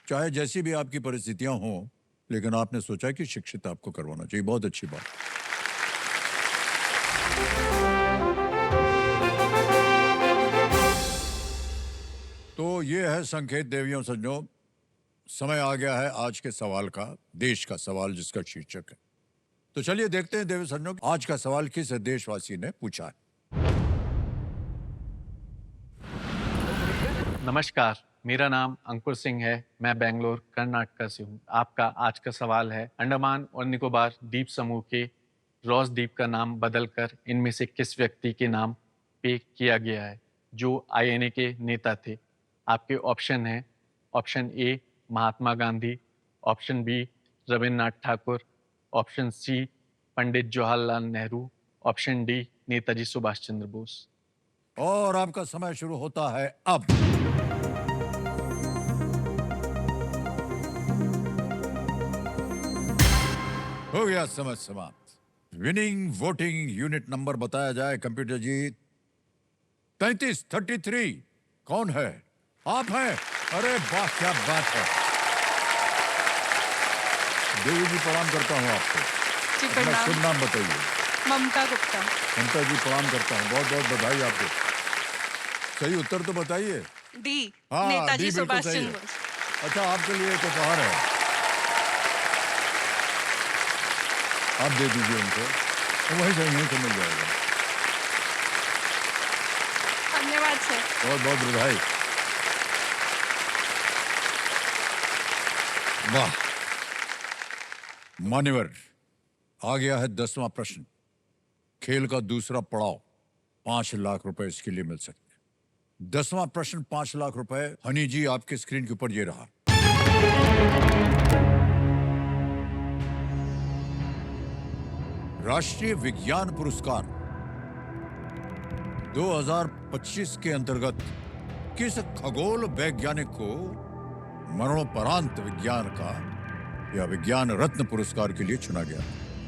चाहे जैसी भी आपकी परिस्थितियां हों, लेकिन आपने सोचा कि शिक्षित आपको करवाना चाहिए। बहुत अच्छी बात। तो ये है संकेत देवियों सज्जनों, समय आ गया है आज के सवाल का, देश का सवाल जिसका शीर्षक है। तो चलिए देखते हैं देवी सज्जनों, आज का सवाल किस देशवासी ने पूछा है। नमस्कार, मेरा नाम अंकुर सिंह है। मैं बेंगलोर कर्नाटक से हूँ। आपका आज का सवाल है, अंडमान और निकोबार द्वीप समूह के रॉस द्वीप का नाम बदलकर इनमें से किस व्यक्ति के नाम पे किया गया है जो आईएनए के नेता थे? आपके ऑप्शन हैं, option A Mahatma Gandhi, option B Rabindranath Thakur, option C Pandit Jawaharlal Nehru, option D Netaji Subhash Chandra Bose. और आपका समय शुरू होता है अब। हो गया समय समाप्त। विनिंग वोटिंग यूनिट नंबर बताया जाए कंप्यूटर जी। 33 कौन है? आप हैं? अरे वाह, क्या बात है। देवी जी प्रणाम करता हूँ आपको। जी अपना प्रणाम। शुभ नाम बताइए। ममता गुप्ता। ममता जी प्रणाम करता हूँ, बहुत बहुत बधाई आपको। सही उत्तर तो बताइए। डी हाँ, नेताजी डी बिल्कुल सुभाष सही चंद्र है। बोस। अच्छा, आपके लिए एक उपहार है, आप दे दीजिए उनको, तो वही सही नहीं तो मिल जाएगा। धन्यवाद सर। बहुत बहुत बधाई। वाह, मान्यवर, आ गया है 10वां प्रश्न। खेल का दूसरा पड़ाव, 5 लाख रुपए इसके लिए मिल सकते हैं। 10वां प्रश्न, 5 लाख रुपए। हनी जी, आपके स्क्रीन के ऊपर ये रहा। राष्ट्रीय विज्ञान पुरस्कार 2025 के अंतर्गत किस खगोल वैज्ञानिक को मरणोपरांत विज्ञान का या विज्ञान रत्न पुरस्कार के लिए चुना गया?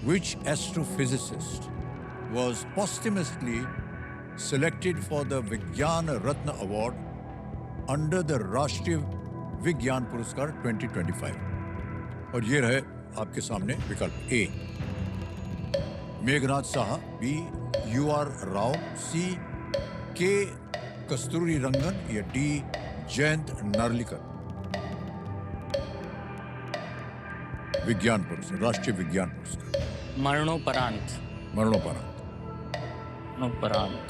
Which astrophysicist was posthumously selected for the विज्ञान रत्न अवार्ड अंडर द राष्ट्रीय विज्ञान पुरस्कार 2025? और ये रहे आपके सामने विकल्प। ए मेघनाथ साहा, बी UR राव, सी के कस्तूरी रंगन या डी जयंत नार्लिकर। विज्ञान पुरस्कार, राष्ट्रीय विज्ञान पुरस्कार मरणोपरांत। मरणोपरांत। मरणोपरांत।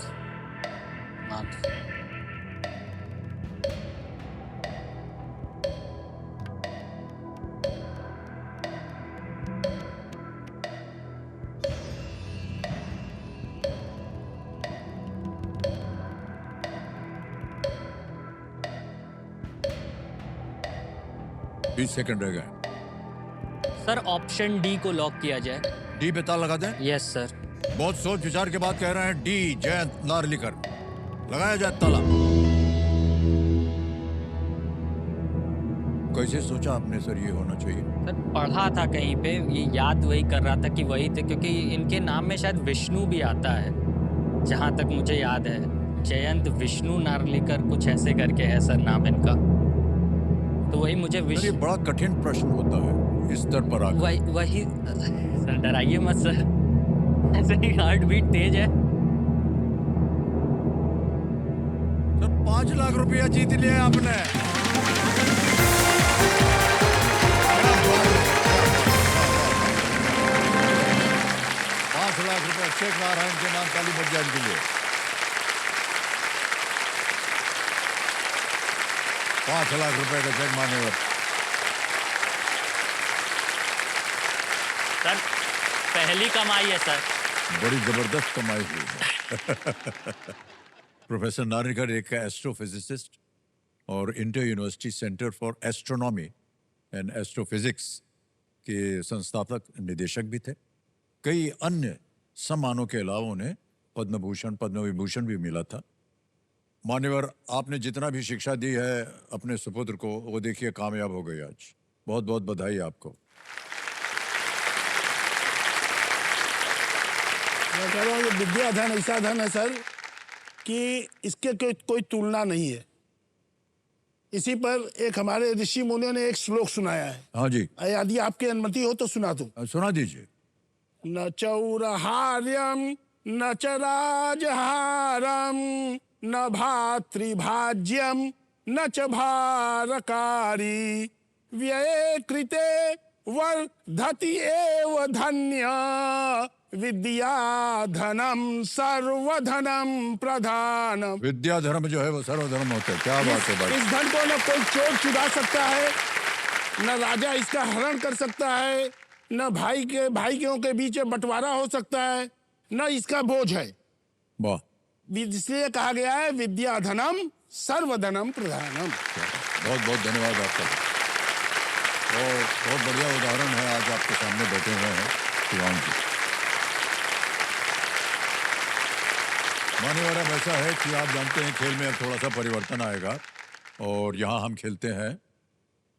20 सेकंड रह गए। सर ऑप्शन डी को लॉक किया जाए। डी पे ताला लगा दें। Yes sir. बहुत सोच विचार के बाद कह रहे हैं डी, जयंत नार्लिकर। लगाया जाए ताला। कैसे सोचा आपने सर ये होना चाहिए? सर पढ़ा था कहीं पे, ये याद वही कर रहा था कि वही थे, क्योंकि इनके नाम में शायद विष्णु भी आता है, जहाँ तक मुझे याद है। जयंत विष्णु नार्लिकर कुछ ऐसे करके है सर नाम इनका। तो वही मुझे सर ये बड़ा कठिन प्रश्न होता है इस स्तर पर आकर। वही सर, डराइए मत सर, ऐसे ही हार्ट बीट तेज है। सर 5 लाख रुपया जीत लिया आपने। 5 लाख रुपया चेक ला रहा है इनके नाम, ताली बज जाए इनके लिए। 5 लाख रुपए का चेक मान्यवर। सर पहली कमाई है सर। बड़ी जबरदस्त कमाई हुई है। प्रोफेसर नार्लिकर एक एस्ट्रोफिजिसिस्ट और inter university centre for astronomy and astrophysics के संस्थापक निदेशक भी थे। कई अन्य सम्मानों के अलावा उन्हें पद्म भूषण, पद्म विभूषण भी मिला था। मान्यवर, आपने जितना भी शिक्षा दी है अपने सुपुत्र को, वो देखिए कामयाब हो गई आज। बहुत बहुत बधाई आपको। मैं कह रहा हूँ ये विद्या धन ऐसा धन है सर कि इसके कोई तुलना नहीं है। इसी पर एक हमारे ऋषि मुनियों ने एक श्लोक सुनाया है। हाँ जी, यदि आपकी अनुमति हो तो सुना दूं। सुना दीजिए। न चौरहार्यम न च राजहारम न भातृभाज्यम न च भारकारी व्यये कृते वर्धति एव धन्य विद्या धनम सर्वधनम प्रधान। विद्या धर्म जो है वो सर्वधर्म होता है। क्या बात है भाई। इस धन को न कोई चोर चुरा सकता है, न राजा इसका हरण कर सकता है, न भाइयों के बीच में बंटवारा हो सकता है, न इसका बोझ है। वाह। इसलिए कहा गया है विद्या धनम सर्वधनम प्रधानम। बहुत बहुत धन्यवाद आपका। और बहुत बढ़िया उदाहरण है आज आपके सामने बैठे हुए हैं शिवांग जी। मान्यवर, अब ऐसा है कि आप जानते हैं खेल में अब थोड़ा सा परिवर्तन आएगा और यहाँ हम खेलते हैं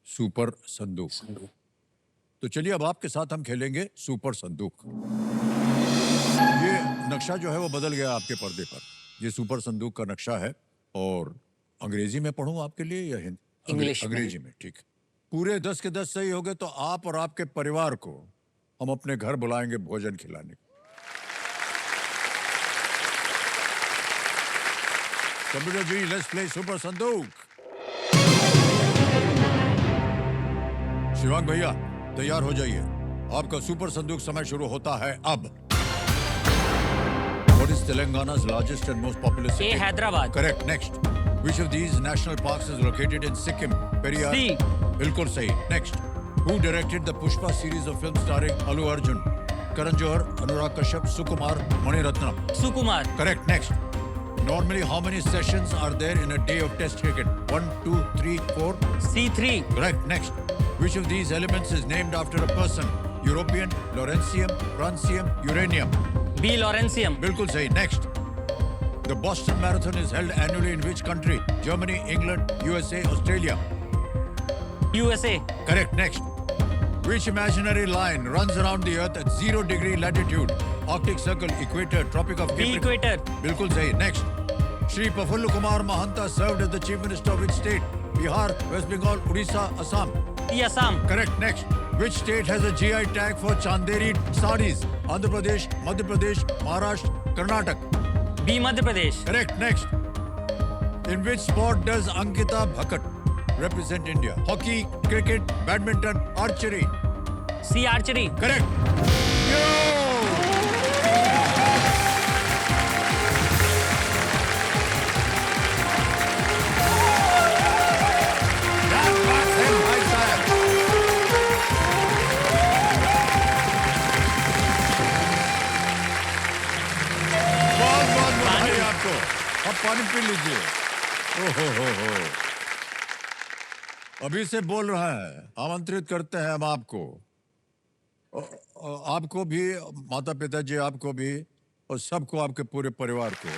सुपर संदूक। तो चलिए अब आपके साथ हम खेलेंगे सुपर संदूक। ये नक्शा जो है वो बदल गया आपके पर्दे पर। ये सुपर संदूक का नक्शा है और अंग्रेजी में पढ़ूं आपके लिए या हिंदी? इंग्लिश में। अंग्रेजी में, ठीक। पूरे 10 के 10 सही हो गए तो आप और आपके परिवार को हम अपने घर बुलाएंगे भोजन खिलाने। Computer ji, let's play super Sandook. Shivang भैया तैयार हो जाइए, आपका सुपर संदूक समय शुरू होता है अब। What is Telangana's largest and most populous city? A, Hyderabad. Correct. Next. Which of these national parks is located in Sikkim? Periyar. C. बिल्कुल सही. Next. Who directed the Pushpa series of films starring Allu Arjun? Karan Johar, Anurag Kashyap, Sukumar, Mani Ratnam. Sukumar. Correct. Next. Normally, how many sessions are there in a day of Test cricket? 1, 2, 3, 4. C3। Correct. Next. Which of these elements is named after a person? European, Lawrencium, Francium, Uranium. B, lawrencium. बिल्कुल सही. Next. The Boston Marathon is held annually in which country? Germany, England, USA, Australia. USA। Correct. Next. Which imaginary line runs around the Earth at 0° latitude? Arctic Circle, Equator, Tropic of B, Capricorn. Equator. बिल्कुल सही. Next. Shri Prafullu Kumar Mahanta served as the Chief Minister of which state? Bihar, West Bengal, Odisha, Assam. E, Assam. Correct. Next. Which state has a GI tag for Chanderi sarees? Andhra Pradesh, Madhya Pradesh, Maharashtra, Karnataka. B, Madhya Pradesh. Correct. Next. In which sport does Ankita Bhakat represent India? Hockey, cricket, badminton, archery. C, archery. Correct. Yo! That was him, भाई साहब। बहुत बहुत बधाई आपको। अब पानी P लीजिए। ओहो हो। अभी से बोल रहा है, आमंत्रित करते हैं हम आपको। आपको भी, माता पिताजी आपको भी, और सबको, आपके पूरे परिवार को,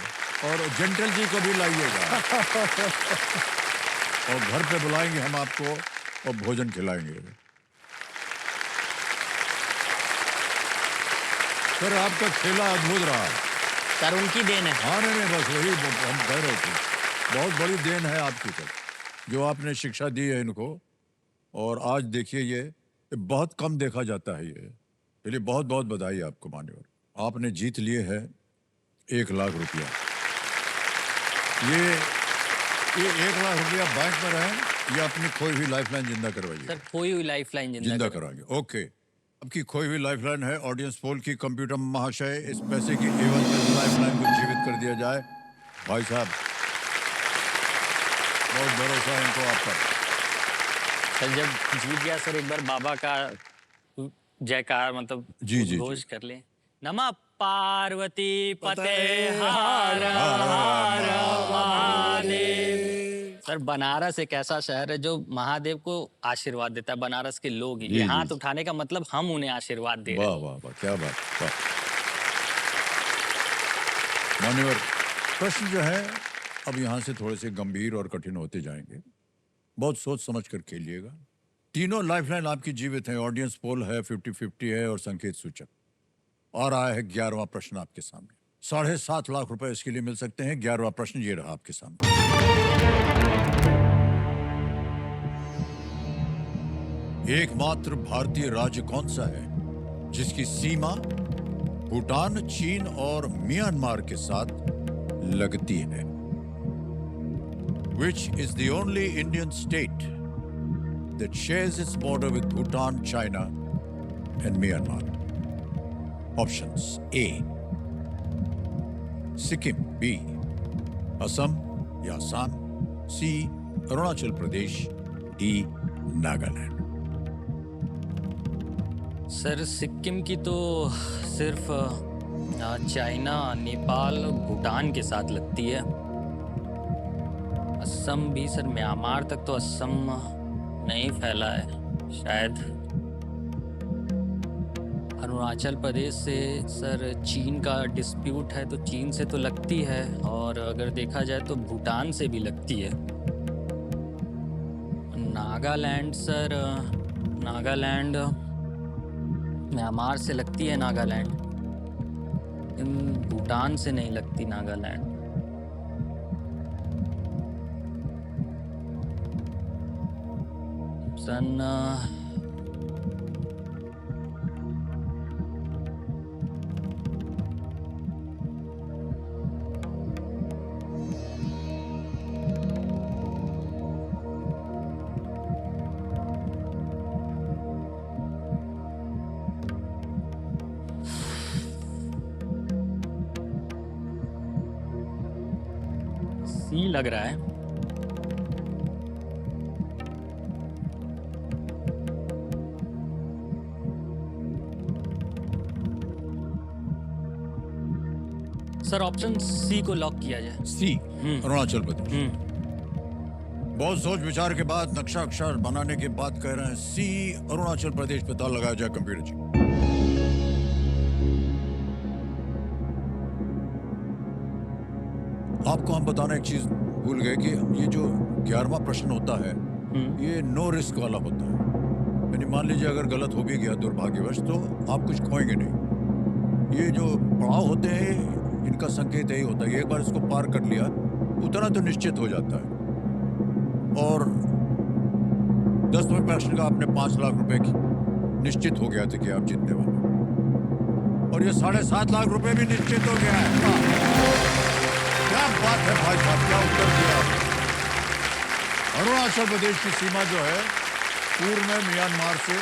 और जेंटल जी को भी लाइएगा। और घर पे बुलाएंगे हम आपको और भोजन खिलाएंगे। सर आपका खेला अद्भुत रहा। सर उनकी देन है। हाँ नहीं बस वही हम कह रहे थे, बहुत बड़ी देन है आपकी सर, जो आपने शिक्षा दी है इनको। और आज देखिए ये बहुत कम देखा जाता है ये, इसलिए बहुत बहुत बधाई आपको मान्यवर। आपने जीत लिए है 1 लाख रुपया। ये 1 लाख रुपया बैंक में रहे या अपनी खोई हुई लाइफलाइन जिंदा करवाइए? सर खोई हुई लाइफलाइन जिंदा कराएंगे। ओके, आपकी खोई हुई लाइफलाइन है ऑडियंस पोल की। कंप्यूटर महाशय, इस पैसे की एवज में लाइफलाइन को जीवित कर दिया जाए। भाई साहब, बहुत भरोसा है इनको आप पर। सर जब जीत गया सर, एक बार बाबा का जयकार मतलब जी, जी, घोष कर ले। नमः पार्वती पते हर हर महादेव। सर बनारस एक ऐसा शहर है जो महादेव को आशीर्वाद देता है, बनारस के लोग ही। जी, ये जी। हाथ उठाने का मतलब हम उन्हें आशीर्वाद दे रहे वाह हैं। वाह वाह, क्या बात, वाह। मान्यवर, प्रश्न जो है अब यहाँ से थोड़े से गंभीर और कठिन होते जाएंगे, बहुत सोच समझ कर खेलिएगा। तीनों लाइफलाइन आपकी जीवित हैं, ऑडियंस पोल है, 50-50 है और संकेत सूचक। और आया है 11वां प्रश्न आपके सामने। 7.5 लाख रुपए इसके लिए मिल सकते हैं। 11वां प्रश्न ये रहा आपके सामने। एकमात्र भारतीय राज्य कौन सा है जिसकी सीमा भूटान, चीन और म्यांमार के साथ लगती है? Which is the only Indian state that shares its border with Bhutan, China and Myanmar? Options: A, Sikkim; B, Assam या Assam; C, Arunachal Pradesh; D, Nagaland. Sir Sikkim की तो सिर्फ चाइना, नेपाल, भूटान के साथ लगती है। असम भी सर, म्यांमार तक तो असम नहीं फैला है शायद। अरुणाचल प्रदेश से सर चीन का डिस्प्यूट है, तो चीन से तो लगती है, और अगर देखा जाए तो भूटान से भी लगती है। नागालैंड सर, नागालैंड म्यांमार से लगती है नागालैंड, लेकिन भूटान से नहीं लगती नागालैंड। सन सी लग रहा है। सर ऑप्शन सी को लॉक किया जाए। सी, अरुणाचल प्रदेश। बहुत सोच विचार के बाद, नक्शा अक्षर बनाने के बाद कह रहे हैं सी, अरुणाचल प्रदेश। पता लगाया जाए कंप्यूटर जी। आपको हम बताना एक चीज भूल गए कि ये जो 11वां प्रश्न होता है, ये नो रिस्क वाला होता है। यानी मान लीजिए अगर गलत हो भी गया दुर्भाग्यवश, तो आप कुछ खोएंगे नहीं। ये जो पड़ाव होते हैं, इनका संकेत यही होता है कि एक बार इसको पार कर लिया, उतना तो निश्चित हो जाता है। और 10वें प्रश्न का आपने 5 लाख रुपए की निश्चित हो गया था कि आप जीतने वाले, और ये 7.5 लाख रुपए भी निश्चित हो गया है। क्या बात है भाई साहब, क्या उत्तर दिया आपने। अरुणाचल प्रदेश की सीमा जो है पूर्व में म्यांमार से,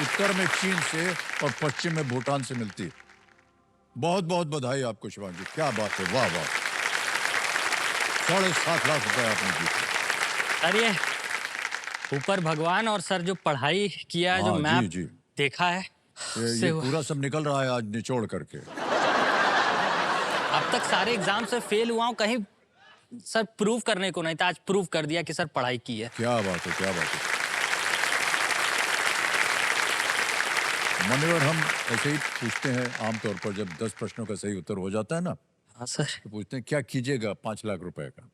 उत्तर में चीन से और पश्चिम में भूटान से मिलती है। बहुत बहुत बधाई आपको शिवांग जी, क्या बात है, वाह वाह। 7.5 लाख रुपए आपने जीते। सर ये ऊपर भगवान और सर जो पढ़ाई किया है, जो हाँ, मैप जी। देखा है, ये उससे पूरा सब निकल रहा है आज निचोड़ करके। अब तक सारे एग्जाम से फेल हुआ हूँ, कहीं सर प्रूव करने को नहीं था, आज प्रूव कर दिया कि सर पढ़ाई की है। क्या बात है, क्या बात है। मान्यवर, हम ऐसे ही पूछते हैं आमतौर पर, जब 10 प्रश्नों का सही उत्तर हो जाता है ना, हाँ सर। तो पूछते हैं क्या कीजिएगा 5 लाख रुपए का।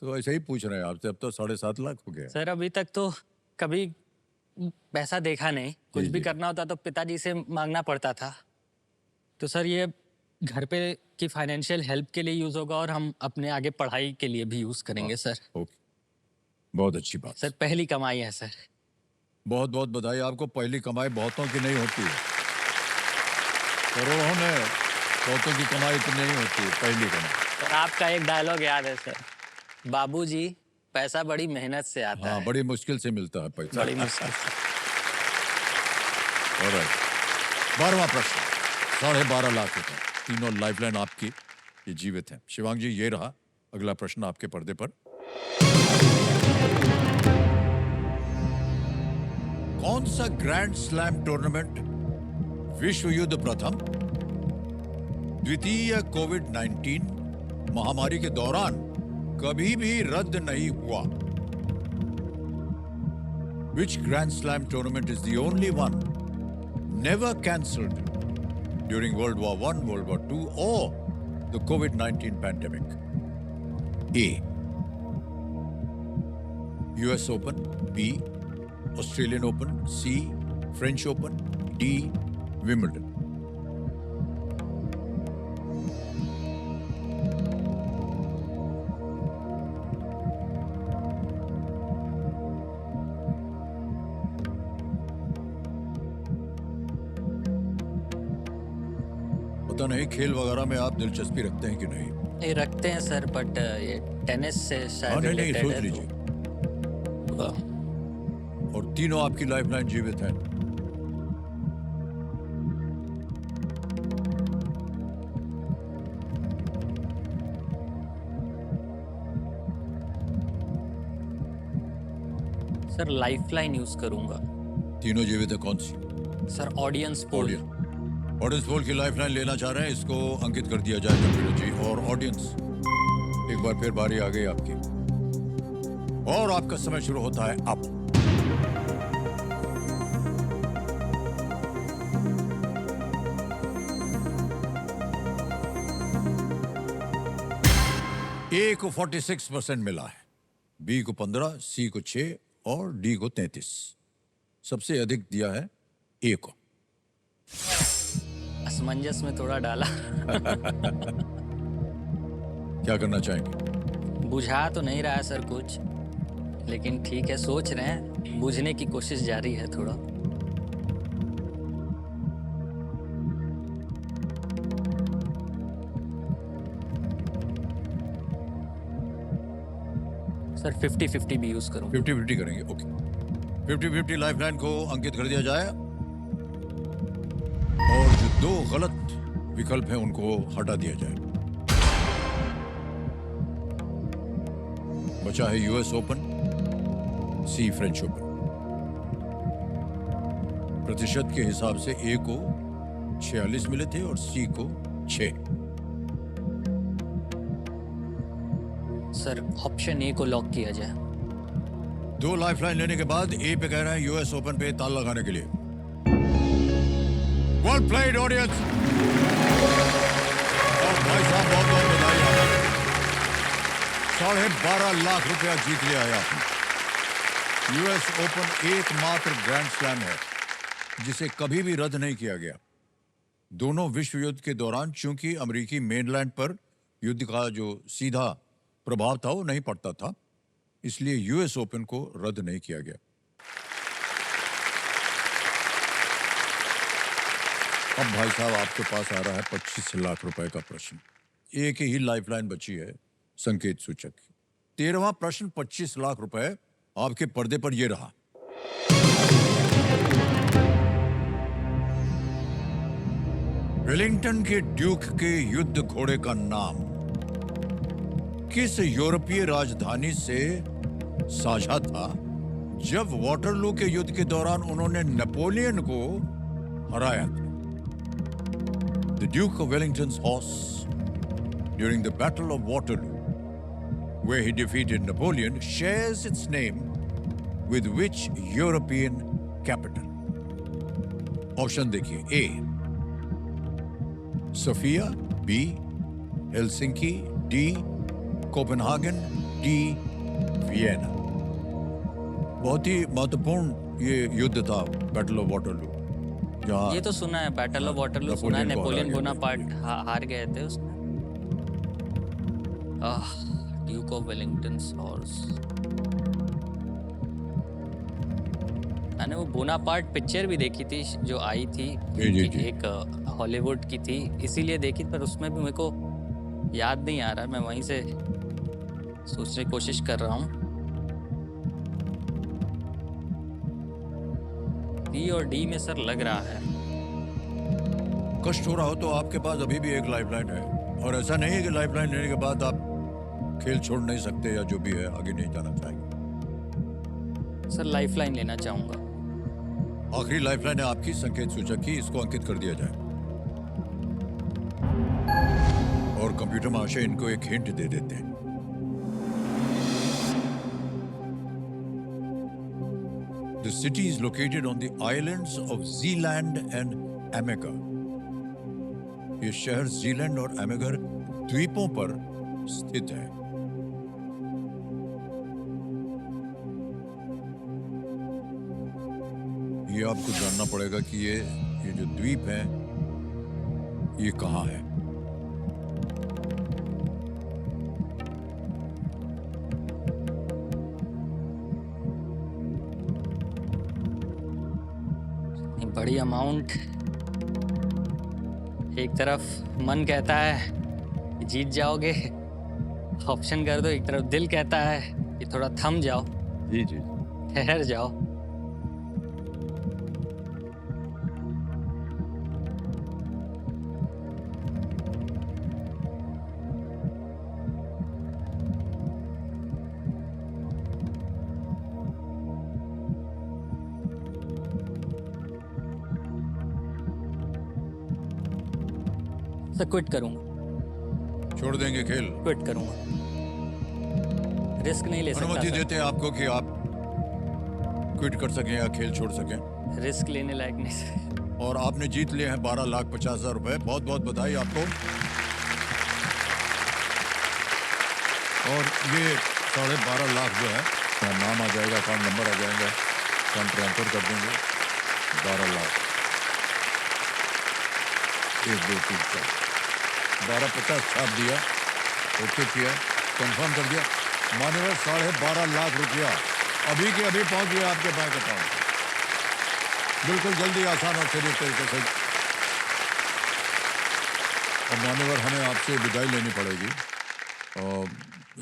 तो ऐसे ही पूछ रहे हैं आपसे, अब तो 7.5 लाख हो गया। सर अभी तक तो कभी पैसा देखा नहीं, कुछ जी, भी जी। करना होता तो पिताजी से मांगना पड़ता था। तो सर ये घर पे की फाइनेंशियल हेल्प के लिए यूज होगा और हम अपने आगे पढ़ाई के लिए भी यूज करेंगे सर। ओके, बहुत अच्छी बात। सर पहली कमाई है सर। बहुत बहुत बधाई आपको। पहली कमाई बहुतों की नहीं होती है, करोड़ों में बहुतों की कमाई तो नहीं होती है, पहली कमाई। सर आपका एक डायलॉग याद है सर, बाबूजी पैसा बड़ी मेहनत से आता हाँ, है। बड़ी मुश्किल से मिलता है पैसा। बड़ी मुश्किल से। ऑलराइट, 12वां प्रश्न, 12.5 लाख रुपए, तीनों लाइफलाइन आपकी ये जीवित हैं। शिवांग जी, ये रहा अगला प्रश्न आपके पर्दे पर। कौन सा ग्रैंड स्लैम टूर्नामेंट विश्व युद्ध प्रथम द्वितीय कोविड-19 महामारी के दौरान कभी भी रद्द नहीं हुआ? Which Grand Slam tournament is the only one never cancelled during World War I, World War II, or the COVID-19 pandemic? A. US Open. B. Australian Open. C. French Open. D. Wimbledon. पता नहीं खेल वगैरह में आप दिलचस्पी रखते हैं कि नहीं? ये रखते हैं सर, बट ये टेनिस से हाँ, शायद नहीं related सोच है लीजिए। तो। और तीनों आपकी लाइफलाइन जीवित हैं। सर लाइफलाइन यूज करूंगा। तीनों जीवित है, कौन सी? Sir audience poll. Audience poll की लाइफलाइन लेना चाह रहे हैं, इसको अंकित कर दिया जाए कंप्यूटर जी। और ऑडियंस, एक बार फिर बारी आ गई आपकी और आपका समय शुरू होता है अब। ए को 46% मिला है, बी को 15, सी को 6 और डी को 33। सबसे अधिक दिया है ए को। असमंजस में थोड़ा डाला। क्या करना चाहेंगे? बुझा तो नहीं रहा है सर कुछ, लेकिन ठीक है, सोच रहे हैं, बुझने की कोशिश जारी है थोड़ा। सर 50-50 भी यूज करूं। 50-50 करेंगे, ओके। 50-50 लाइफलाइन को अंकित कर दिया जाए और जो दो गलत विकल्प हैं उनको हटा दिया जाए। बचा है यूएस ओपन, सी फ्रेंच ओपन। प्रतिशत के हिसाब से ए को 46 मिले थे और सी को 6। सर ऑप्शन ए को लॉक किया जाए। 2 लाइफलाइन लेने के बाद ए पे कह रहे हैं यूएस ओपन पे ताल लगाने के लिए। Well played audience. और भाई साहब बहुत बहुत बधाई आपको। 12.5 लाख रुपया जीत लिया है आपने। यूएस ओपन एकमात्र ग्रैंड स्लैम है जिसे कभी भी रद्द नहीं किया गया। दोनों विश्व युद्ध के दौरान चूंकि अमेरिकी मेनलैंड पर युद्ध का जो सीधा प्रभाव था वो नहीं पड़ता था, इसलिए यूएस ओपन को रद्द नहीं किया गया। अब भाई साहब आपके पास आ रहा है 25 लाख रुपए का प्रश्न। एक ही लाइफलाइन बची है संकेत सूचक। 13वां प्रश्न 25 लाख रुपए आपके पर्दे पर ये रहा। वेलिंगटन के ड्यूक के युद्ध घोड़े का नाम किस यूरोपीय राजधानी से साझा था जब वाटरलू के युद्ध के दौरान उन्होंने नेपोलियन को हराया था? The Duke of Wellington's horse during the Battle of Waterloo, where he defeated Napoleon, shares its name with which European capital? Option देखिए, A Sofia, B Helsinki, D Copenhagen, D Vienna. बहुत ही महत्वपूर्ण ये युद्ध था, बैटल ऑफ वाटरलू, जहाँ ये तो सुना है, बैटल ऑफ वाटरलू सुना है, नेपोलियन को हरा नेपोलियन गया था। बोनापार्ट हार गए थे उसमें। Duke of Wellington horse. मैंने वो बोनापार्ट पिक्चर भी देखी थी जो आई थी, जी, जी। एक हॉलीवुड की थी, इसीलिए देखी, पर उसमें भी मेरे को याद नहीं आ रहा। मैं वहीं से सोचने की कोशिश कर रहा हूँ। डी और डी में सर लग रहा है। कष्ट हो रहा हो तो आपके पास अभी भी एक लाइफलाइन है, और ऐसा नहीं है कि लाइफलाइन लेने के बाद आप खेल छोड़ नहीं सकते या जो भी है, आगे नहीं जाना चाहेंगे। सर लाइफलाइन लेना चाहूंगा। आखिरी लाइफलाइन है आपकी, संकेत सूचक की, इसको अंकित कर दिया जाए। और कंप्यूटर महाशय इनको एक हिंट दे देते हैं। The city is located on the islands of Zealand and Amager. ये शहर जीलैंड और एमेगर द्वीपों पर स्थित है। ये आपको जानना पड़ेगा कि ये जो द्वीप है ये कहाँ है। बड़ी अमाउंट, एक तरफ मन कहता है कि जीत जाओगे, ऑप्शन कर दो, एक तरफ दिल कहता है कि थोड़ा थम जाओ, जी जी। ठहर जाओ। सर क्विट करूंगा, छोड़ देंगे खेल? क्विट करूंगा, रिस्क नहीं ले सकता अनुमति सर। देते हैं आपको कि आप क्विट कर सकें या खेल छोड़ सकें। रिस्क लेने लायक नहीं सर। और आपने जीत लिए हैं 12,50,000 रुपए। बहुत बहुत बधाई आपको। और ये 12.5 लाख जो है, नाम आ जाएगा, अकाउंट नंबर आ जाएगा, हम ट्रांसफर कर देंगे। 12 लाख 1 2 3 4 12,50 छाप दिया, ओके किया, कंफर्म कर दिया। मान्यवर 12.5 लाख रुपया अभी के अभी पहुंच गया आपके बैंक अकाउंट। बिल्कुल जल्दी, आसान और सीरियस तरीके से। और मान्यवर हमें आपसे विदाई लेनी पड़ेगी, और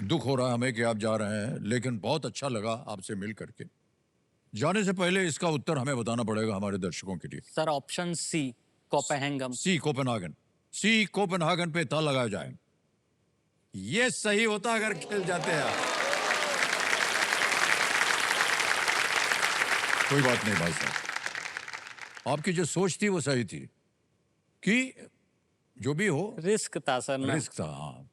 दुख हो रहा है हमें कि आप जा रहे हैं, लेकिन बहुत अच्छा लगा आपसे मिल करके। जाने से पहले इसका उत्तर हमें बताना पड़ेगा हमारे दर्शकों के लिए। Sir option C, Copenhagen. C Copenhagen. C Copenhagen पे ताला लगाया जाए। ये सही होता अगर खेल जाते हैं आप। कोई बात नहीं भाई साहब, आपकी जो सोच थी वो सही थी कि जो भी हो, रिस्क था सर ना। रिस्क था। हाँ,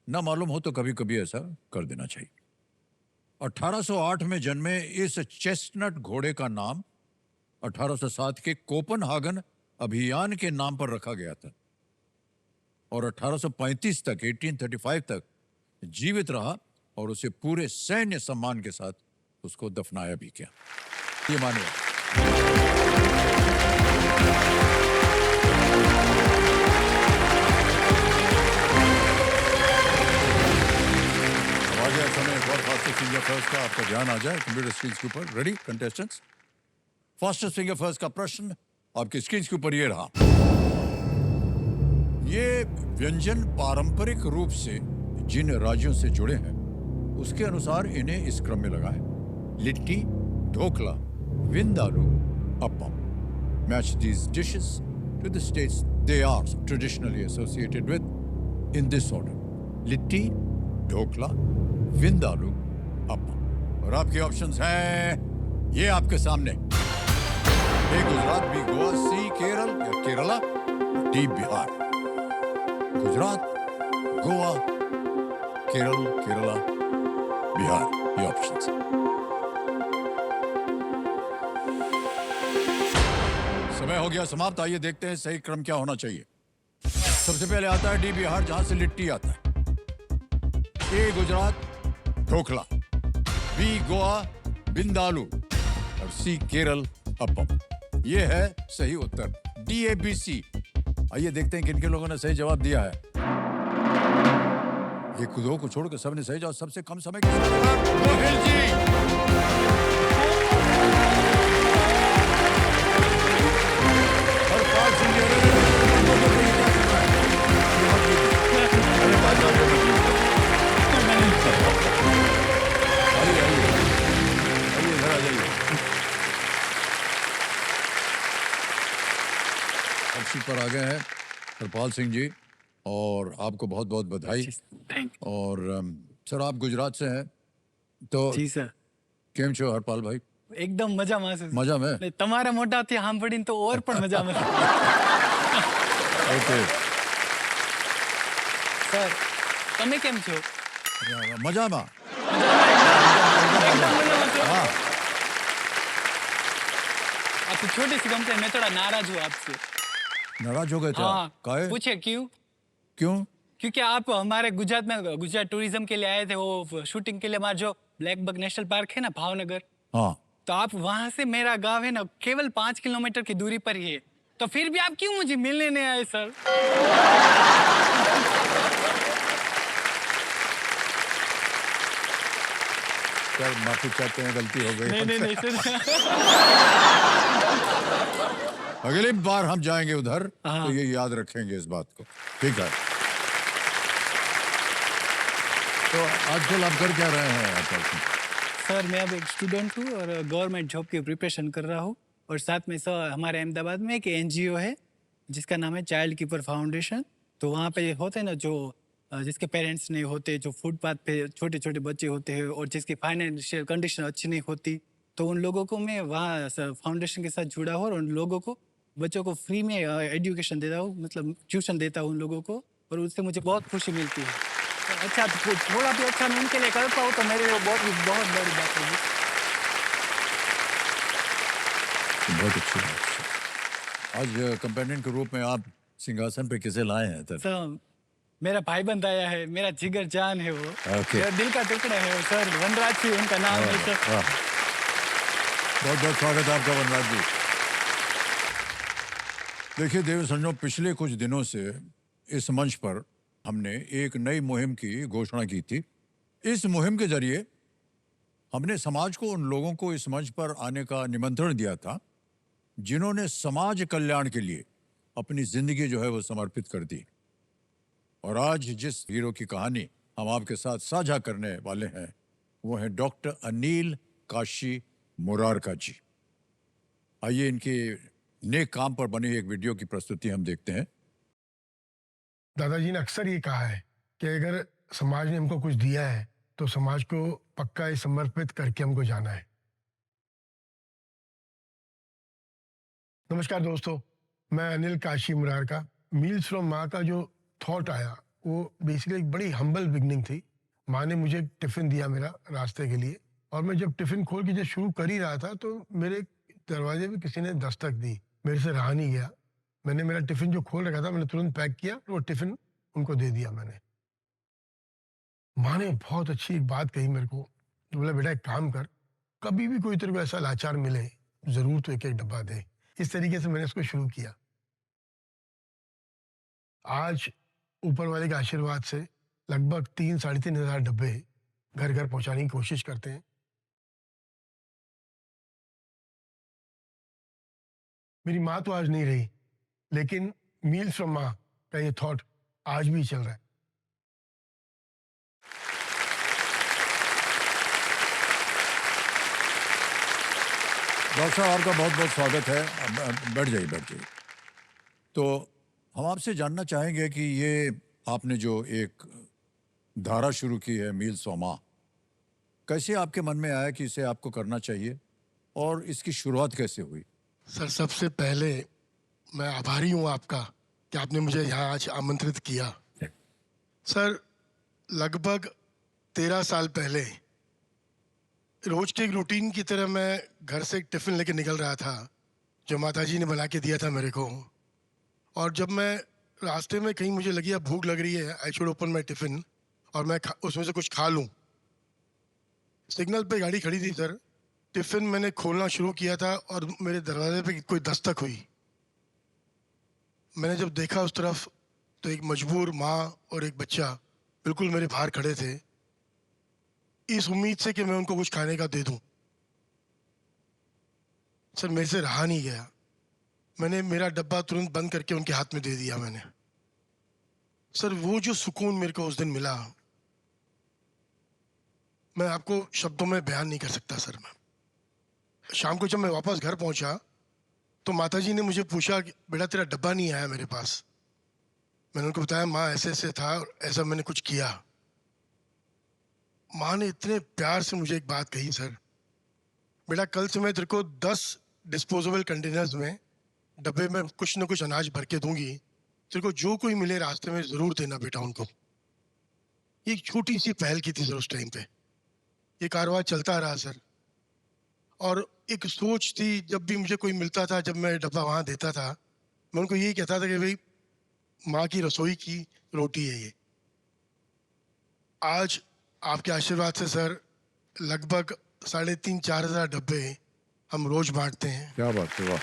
ना मालूम हो तो कभी कभी ऐसा कर देना चाहिए। 1808 में जन्मे इस चेस्टनट घोड़े का नाम 1807 के कोपेनहागन अभियान के नाम पर रखा गया था, और 1835 तक 1835 तक जीवित रहा, और उसे पूरे सैन्य सम्मान के साथ उसको दफनाया भी किया। ये मानिए। अब आ गया समय एक और फास्टेस्ट फिंगर फर्स्ट का, आपका ध्यान आ जाए कंप्यूटर स्क्रीन के ऊपर। Ready contestants? Fastest finger first का प्रश्न आपकी स्क्रीन के ऊपर ये रहा। ये व्यंजन पारंपरिक रूप से जिन राज्यों से जुड़े हैं उसके अनुसार इन्हें इस क्रम में लगाएं: litti, dhokla, vindaloo, appam. Match these dishes to the states they are traditionally associated with in this order: litti, dhokla, vindaloo, appam. और आपके ऑप्शंस हैं ये आपके सामने। A Gujarat, B Goa, C Kerala या केरला, डी बिहार। गुजरात, गोवा, केरल, केरला, बिहार, ये ऑप्शंस। समय हो गया समाप्त। आइए देखते हैं सही क्रम क्या होना चाहिए। सबसे पहले आता है डी बिहार, जहां से लिट्टी आता है। ए गुजरात ढोकला, बी गोवा बिंदालू और सी केरल अप्पम। ये है सही उत्तर DABC। आइए देखते हैं किन किन लोगों ने सही जवाब दिया है। ये दो को छोड़कर सबने सही जवाब। सबसे कम समय के साथ जवाब मोहिल जी। हरपाल सिंह जी, आइए आइए आइए इधर आ जाइए। अब पर आ गए हैं हरपाल सिंह जी, और आपको बहुत बहुत बधाई। और सर आप गुजरात से हैं तो જી સર કેમ છો હરપાલ ભાઈ? એકદમ મજામાં છે મજામાં? ને તમારા મોઢાથી સાંભળીને તો ઓર પણ મજામાં ઓકે, સર તમે કેમ છો મજામાં? એકદમ મજામાં છો हाँ, आपकी छोटी सी कंप्लेन, मैं थोड़ा नाराज हूँ आपसे। नाराज हो गए थे हाँ आप? काहे? पूछे क्यों? क्यों? क्योंकि आप हमारे गुजरात में गुजरात टूरिज्म के लिए आए थे, वो शूटिंग के लिए हमारा जो ब्लैक बक नेशनल पार्क है ना भावनगर, हाँ, तो आप वहां से, मेरा गांव है ना केवल 5 किलोमीटर की दूरी पर ही है, तो फिर भी आप क्यों मुझे मिलने नहीं आए सर? सर माफी चाहते हैं, गलती हो गई। नहीं नहीं नहीं सर अगली बार हम जाएंगे उधर हाँ। तो ये याद रखेंगे इस बात को। ठीक है, तो आजकल आप कर क्या रहे हैं हरपाल सिंह? सर मैं अब एक स्टूडेंट हूँ और गवर्नमेंट जॉब की प्रिपरेशन कर रहा हूँ, और साथ में सर हमारे अहमदाबाद में एक NGO है जिसका नाम है चाइल्ड कीपर फाउंडेशन। तो वहाँ पे होते हैं ना जो जिसके पेरेंट्स नहीं होते, जो फुटपाथ पे छोटे छोटे बच्चे होते हैं और जिसकी फाइनेंशियल कंडीशन अच्छी नहीं होती, तो उन लोगों को मैं वहाँ फाउंडेशन के साथ जुड़ा हूँ और उन लोगों को, बच्चों को फ्री में एजुकेशन देता हूँ, मतलब ट्यूशन देता हूँ उन लोगों को, और उससे मुझे बहुत खुशी मिलती है। तो अच्छा, तो थोड़ा भी अच्छा मैं उनके लिए कर पाऊँ तो मेरे लिए बहुत बहुत बड़ी बात होगी। बहुत अच्छी बात है। आज कंपेनियन के रूप में आप सिंहासन पे किसे लाए हैं सर? सर मेरा भाईबंद आया है, मेरा जिगर जान है वो, ओके। मेरा दिल का टुकड़ा है वो सर, वनराज सिंह उनका नाम है सर। बहुत बहुत स्वागत है आपका वनराज जी। देखिए देव संजो, पिछले कुछ दिनों से इस मंच पर हमने एक नई मुहिम की घोषणा की थी। इस मुहिम के जरिए हमने समाज को, उन लोगों को इस मंच पर आने का निमंत्रण दिया था जिन्होंने समाज कल्याण के लिए अपनी जिंदगी जो है वो समर्पित कर दी। और आज जिस हीरो की कहानी हम आपके साथ साझा करने वाले हैं वो है डॉक्टर अनिल काशी मुरारका जी। आइए इनके नेक काम पर बनी एक वीडियो की प्रस्तुति हम देखते हैं। दादाजी ने अक्सर ये कहा है कि अगर समाज ने हमको कुछ दिया है तो समाज को पक्का ही समर्पित करके हमको जाना है। नमस्कार दोस्तों, मैं अनिल काशी मुरारका। मील्स फ्रॉम माँ का जो थॉट आया वो बेसिकली एक बड़ी हम्बल बिगनिंग थी। माँ ने मुझे टिफ़िन दिया मेरा रास्ते के लिए, और मैं जब टिफ़िन खोल के जब शुरू कर ही रहा था तो मेरे दरवाजे पे किसी ने दस्तक दी। मेरे से रहा नहीं गया, मैंने मेरा टिफ़िन जो खोल रखा था मैंने तुरंत पैक किया, वो टिफ़िन उनको दे दिया मैंने। माँ ने बहुत अच्छी एक बात कही मेरे को, बोला बेटा एक काम कर, कभी भी कोई तेरे को ऐसा लाचार मिले ज़रूर तो एक एक डब्बा दे। इस तरीके से मैंने इसको शुरू किया। आज ऊपर वाले के आशीर्वाद से लगभग 3-3.5 हज़ार डब्बे घर घर पहुंचाने की कोशिश करते हैं। मेरी माँ तो आज नहीं रही, लेकिन मील्स फ्रॉम माँ का ये थॉट आज भी चल रहा है। डॉक्टर साहब आपका बहुत बहुत स्वागत है। बैठ जाइए बैठ जाइए। तो हम आपसे जानना चाहेंगे कि ये आपने जो एक धारा शुरू की है मील्स फॉर माँ, कैसे आपके मन में आया कि इसे आपको करना चाहिए और इसकी शुरुआत कैसे हुई? सर सबसे पहले मैं आभारी हूँ आपका कि आपने मुझे यहाँ आज आमंत्रित किया। सर लगभग 13 साल पहले रोज के एक रूटीन की तरह मैं घर से एक टिफ़िन लेके निकल रहा था जो माताजी ने बना के दिया था मेरे को। और जब मैं रास्ते में कहीं मुझे लगी अब भूख लग रही है, I should open my tiffin और मैं उसमें से कुछ खा लूँ। सिग्नल पे गाड़ी खड़ी थी सर, टिफिन मैंने खोलना शुरू किया था और मेरे दरवाजे पे कोई दस्तक हुई। मैंने जब देखा उस तरफ तो एक मजबूर माँ और एक बच्चा बिल्कुल मेरे बाहर खड़े थे, इस उम्मीद से कि मैं उनको कुछ खाने का दे दूं। सर मेरे से रहा नहीं गया, मैंने मेरा डब्बा तुरंत बंद करके उनके हाथ में दे दिया मैंने। सर वो जो सुकून मेरे को उस दिन मिला, मैं आपको शब्दों में बयान नहीं कर सकता सर। मैं शाम को जब मैं वापस घर पहुंचा तो माताजी ने मुझे पूछा कि बेटा तेरा डब्बा नहीं आया मेरे पास। मैंने उनको बताया माँ ऐसे ऐसे था और ऐसा मैंने कुछ किया। माँ ने इतने प्यार से मुझे एक बात कही, सर बेटा कल से मैं तेरे को 10 डिस्पोजेबल कंटेनर्स में डब्बे में कुछ न कुछ अनाज भर के दूंगी, तेरे को जो कोई मिले रास्ते में जरूर देना बेटा उनको। ये एक छोटी सी पहल की थी सर उस टाइम पे, ये कारवां चलता रहा सर। और एक सोच थी, जब भी मुझे कोई मिलता था, जब मैं डब्बा वहाँ देता था, मैं उनको यही कहता था कि भाई माँ की रसोई की रोटी है ये। आज आपके आशीर्वाद से सर लगभग 3,500-4 हज़ार डब्बे हम रोज बांटते हैं। क्या बात है, वाह,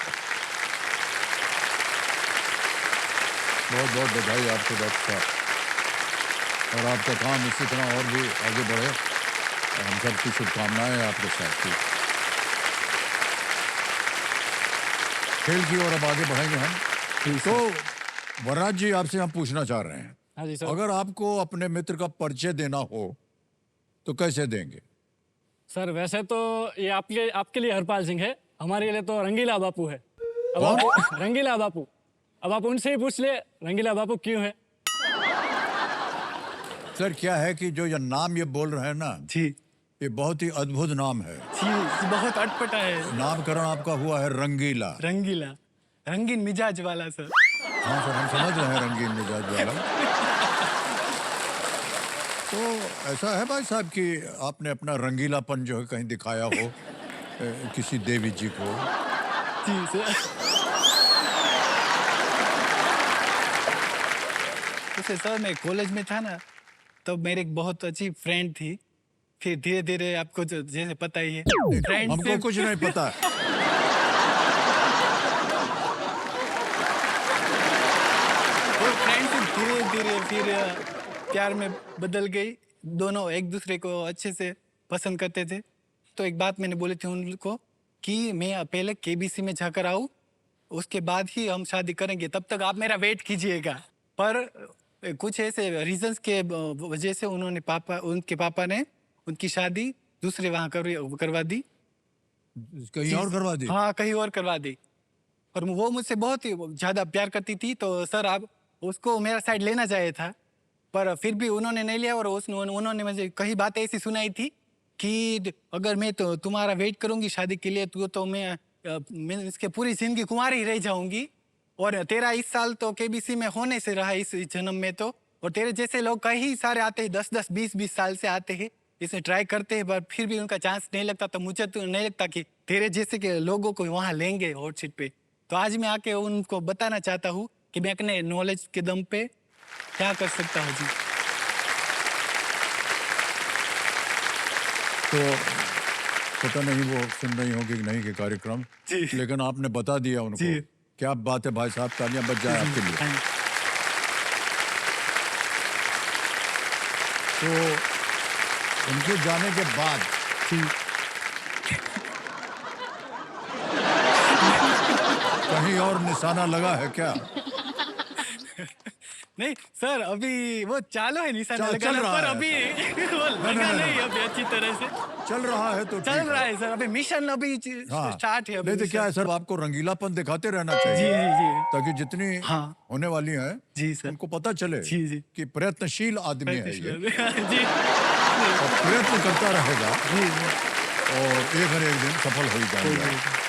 बहुत बहुत बधाई आपको डॉक्टर साहब, और आपका काम इसी तरह और भी आगे बढ़े। हम सबकी शुभकामनाएं हैं आपके साथ। खेल की ओर अब आगे बढ़ेंगे हम। तो वरराज जी आपसे हम पूछना चाह रहे हैं, हाँ जी सर। अगर आपको अपने मित्र का परिचय देना हो तो कैसे देंगे? सर वैसे तो ये आपके लिए हरपाल सिंह है, हमारे लिए तो रंगीला बापू है। अब कौन? रंगीला बापू, अब आप उनसे ही पूछ ले रंगीला बापू क्यों है। सर क्या है कि जो ये नाम ये बोल रहे हैं ना, जी ये बहुत ही अद्भुत नाम है। जी, बहुत अटपटा है। नामकरण आपका हुआ है रंगीला। रंगीला, रंगीन मिजाज वाला सर। हाँ सर, हम समझ रहे हैं रंगीन मिजाज वाला। तो ऐसा है भाई साहब कि आपने अपना रंगीलापन जो है कहीं दिखाया हो किसी देवी जी को? जी सर। जैसे सर मैं कॉलेज में था ना, तब मेरे एक बहुत अच्छी फ्रेंड थी। फिर धीरे धीरे आपको जैसे पता ही है, फ्रेंड हमको कुछ नहीं पता। फ्रेंडशिप धीरे धीरे फिर प्यार में बदल गई। दोनों एक दूसरे को अच्छे से पसंद करते थे। तो एक बात मैंने बोली थी उनको कि मैं पहले केबीसी में जाकर आऊँ, उसके बाद ही हम शादी करेंगे, तब तक आप मेरा वेट कीजिएगा। पर कुछ ऐसे रीजंस के वजह से उनके पापा ने उनकी शादी दूसरे वहाँ करवा दी। कहीं और करवा दी? हाँ, कहीं और करवा दी। और वो मुझसे बहुत ही ज़्यादा प्यार करती थी, तो सर आप उसको मेरा साइड लेना चाहिए था, पर फिर भी उन्होंने नहीं लिया। और उन्होंने मुझे कई बातें ऐसी सुनाई थी कि अगर मैं तो तुम्हारा वेट करूंगी शादी के लिए, तो मैं इसके पूरी जिंदगी कुंवारी ही रह जाऊंगी। और तेरा इस साल तो केबीसी में होने से रहा इस जन्म में तो, और तेरे जैसे लोग कई सारे आते हैं, 10-10, 20-20 साल से आते हैं, इसे ट्राई करते हैं, पर फिर भी उनका चांस नहीं लगता। तो मुझे तो नहीं लगता कि तेरे जैसे के लोगों को वहाँ लेंगे हॉट सीट पे। तो आज मैं आके उनको बताना चाहता हूँ कि मैं अपने नॉलेज के दम पे क्या कर सकता हूँ। जी तो पता नहीं वो सुन रही होगी कि नहीं के कार्यक्रम, लेकिन आपने बता दिया उनको। क्या बात है भाई साहब, तालियां बज जाए आपके लिए। तो उनके जाने के बाद कहीं और निशाना लगा है क्या? नहीं सर, अभी वो चालू है निशाना चल लगाना, रहा पर है अभी वो लगा नहीं अभी अच्छी तरह से। चल रहा है तो चल ठीक रहा है सर, अभी मिशन अभी हाँ। स्टार्ट है। अभी नहीं तो मिशन। क्या है सर, आपको रंगीलापन दिखाते रहना जी चाहिए जी जी ताकि जितनी हाँ। होने वाली है जी सर। उनको पता चले जी जी कि प्रयत्नशील आदमी है ये, जी और प्रयत्न करता रहेगा जी और एक न एक दिन सफल हो ही जाएगा।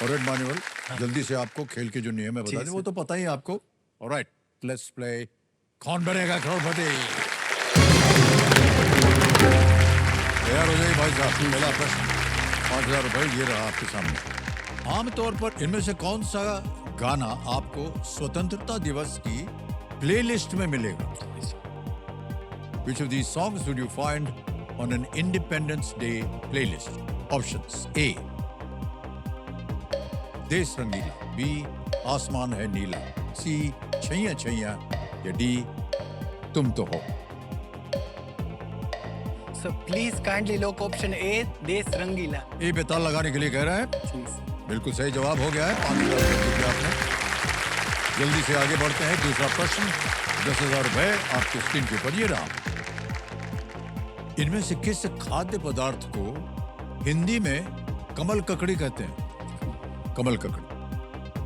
ऑलराइट मान्यवर, जल्दी से आपको खेल के जो नियम है बता दें, वो तो पता ही है आपको। ऑलराइट, लेट्स प्ले कौन बनेगा करोड़पति। तैयार हो जाइए भाई साहब। पहला प्रश्न 5,000 रुपए ये रहा आपके सामने। आमतौर पर इनमें से कौन सा गाना आपको स्वतंत्रता दिवस की प्लेलिस्ट में मिलेगा? Which of these songs would you find on an Independence Day playlist? Options: A. देश रंगीला, B. आसमान है नीला, C. छैया छैया, या D. तुम तो हो। सो please kindly lock option A, देश रंगीला। ए पे ताल लगाने के लिए कह रहे हैं। बिल्कुल सही जवाब हो गया है। 5,000 रुपए जीते आपने। जल्दी से आगे बढ़ते हैं। दूसरा प्रश्न 10,000 रुपए आपके स्क्रीन के ऊपर ये रहा। इनमें से किस खाद्य पदार्थ को हिंदी में कमल ककड़ी कहते हैं? कमल ककड़ी।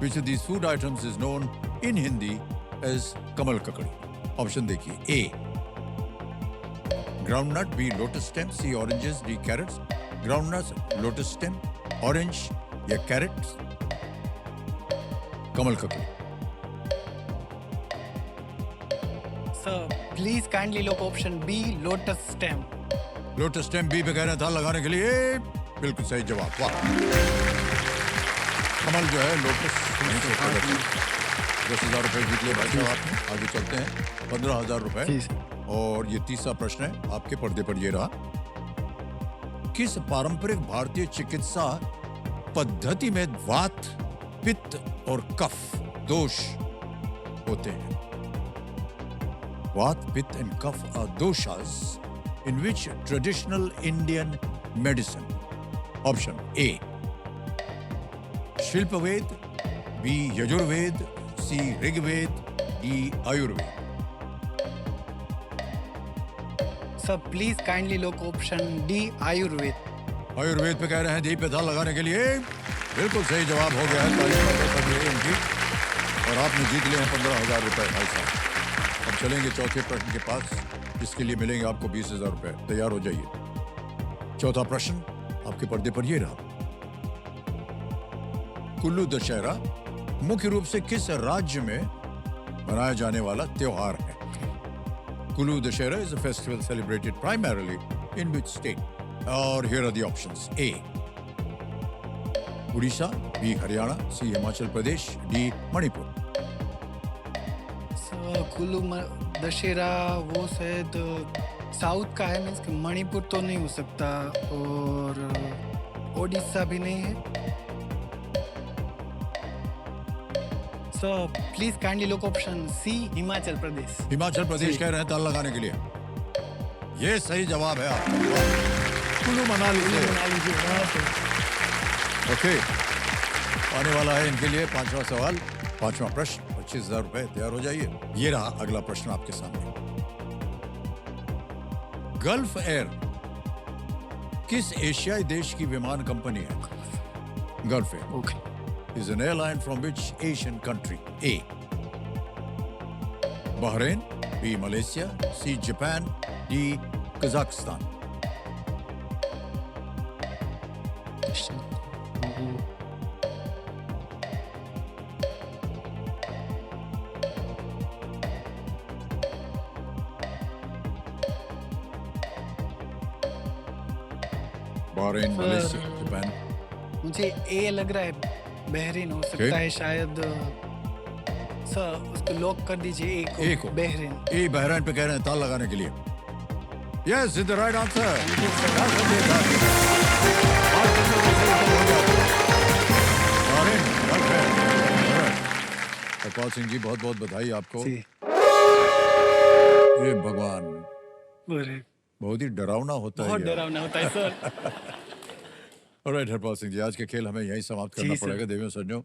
Which of these food items is known in Hindi as कमल ककड़ी? ऑप्शन देखिए। A. Groundnut, B. Lotus stem, C. Oranges, D. Carrots. Groundnut, lotus stem, orange या कैरेट्स? कमल ककड़ी। So please kindly lock option B, lotus stem. Lotus stem B पे कह रहे हैं था लगाने के लिए। बिल्कुल सही जवाब। वाह। कमल जो है लोटस नहीं से होता है। 10,000 रुपए जीत लिए भाई साहब आपने। आगे चलते हैं। 15,000 रुपए। और ये तीसरा प्रश्न है आपके पर्दे पर ये रहा। किस पारंपरिक भारतीय चिकित्सा पद्धति में वात, पित्त और कफ दोष होते हैं? What, Pitta and Kapha are doshas in which traditional Indian medicine? Option A. Shilpaved, B. Yajurved, C. Rigved, D. Ayurved. So please kindly lock option D, Ayurveda. Ayurveda पे कह रहे हैं दी पे था लगाने के लिए। बिल्कुल सही जवाब हो गया है। तारीफ कर लिए इनकी। और आपने जीत लिए हैं 15,000 रुपए भाई साहब। अब चलेंगे चौथे प्रश्न के पास, जिसके लिए मिलेंगे आपको 20,000 रुपए। तैयार हो जाइए। चौथा प्रश्न आपके पर्दे पर ये रहा। कुल्लू दशहरा मुख्य रूप से किस राज्य में मनाया जाने वाला त्योहार है? Kullu Dussehra is a festival celebrated primarily in which state? और here are the options. A. Orissa, B. Haryana, C. Himachal Pradesh, D. Manipur. Kullu Dussehra वो शायद साउथ का है, मीन्स कि मणिपुर तो नहीं हो सकता और ओडिशा भी नहीं है। So please kindly lock option C, Himachal Pradesh. Himachal Pradesh कह रहे हैं ताल लगाने के लिए। ये सही जवाब है आपका। कुल्लू मनाली से। ओके, आने वाला है इनके लिए 5वां सवाल, 5वां प्रश्न। 25,000 रुपए। तैयार हो जाइए। ये रहा अगला प्रश्न आपके सामने। गल्फ एयर किस एशियाई देश की विमान कंपनी है? Gulf air is an airline from which Asian country? A. Bahrain, B. Malaysia, C. Japan, D. Kazakhstan. Bahrain, Malaysia, Japan. मुझे ए लग रहा है, बहरीन हो सकता है शायद। सर उसको लॉक कर दीजिए। ए को। बहरीन। ए बहरीन पे कह रहे हैं ताल लगाने के लिए। Yes, is the right answer. Harpal Singh ji, बहुत बहुत बधाई आपको। ये भगवान बहुत ही डरावना होता है। बहुत डरावना होता है सर। ऑलराइट हरपाल सिंह जी, आज के खेल हमें यहीं समाप्त करना पड़ेगा। देवियों सज्जनों,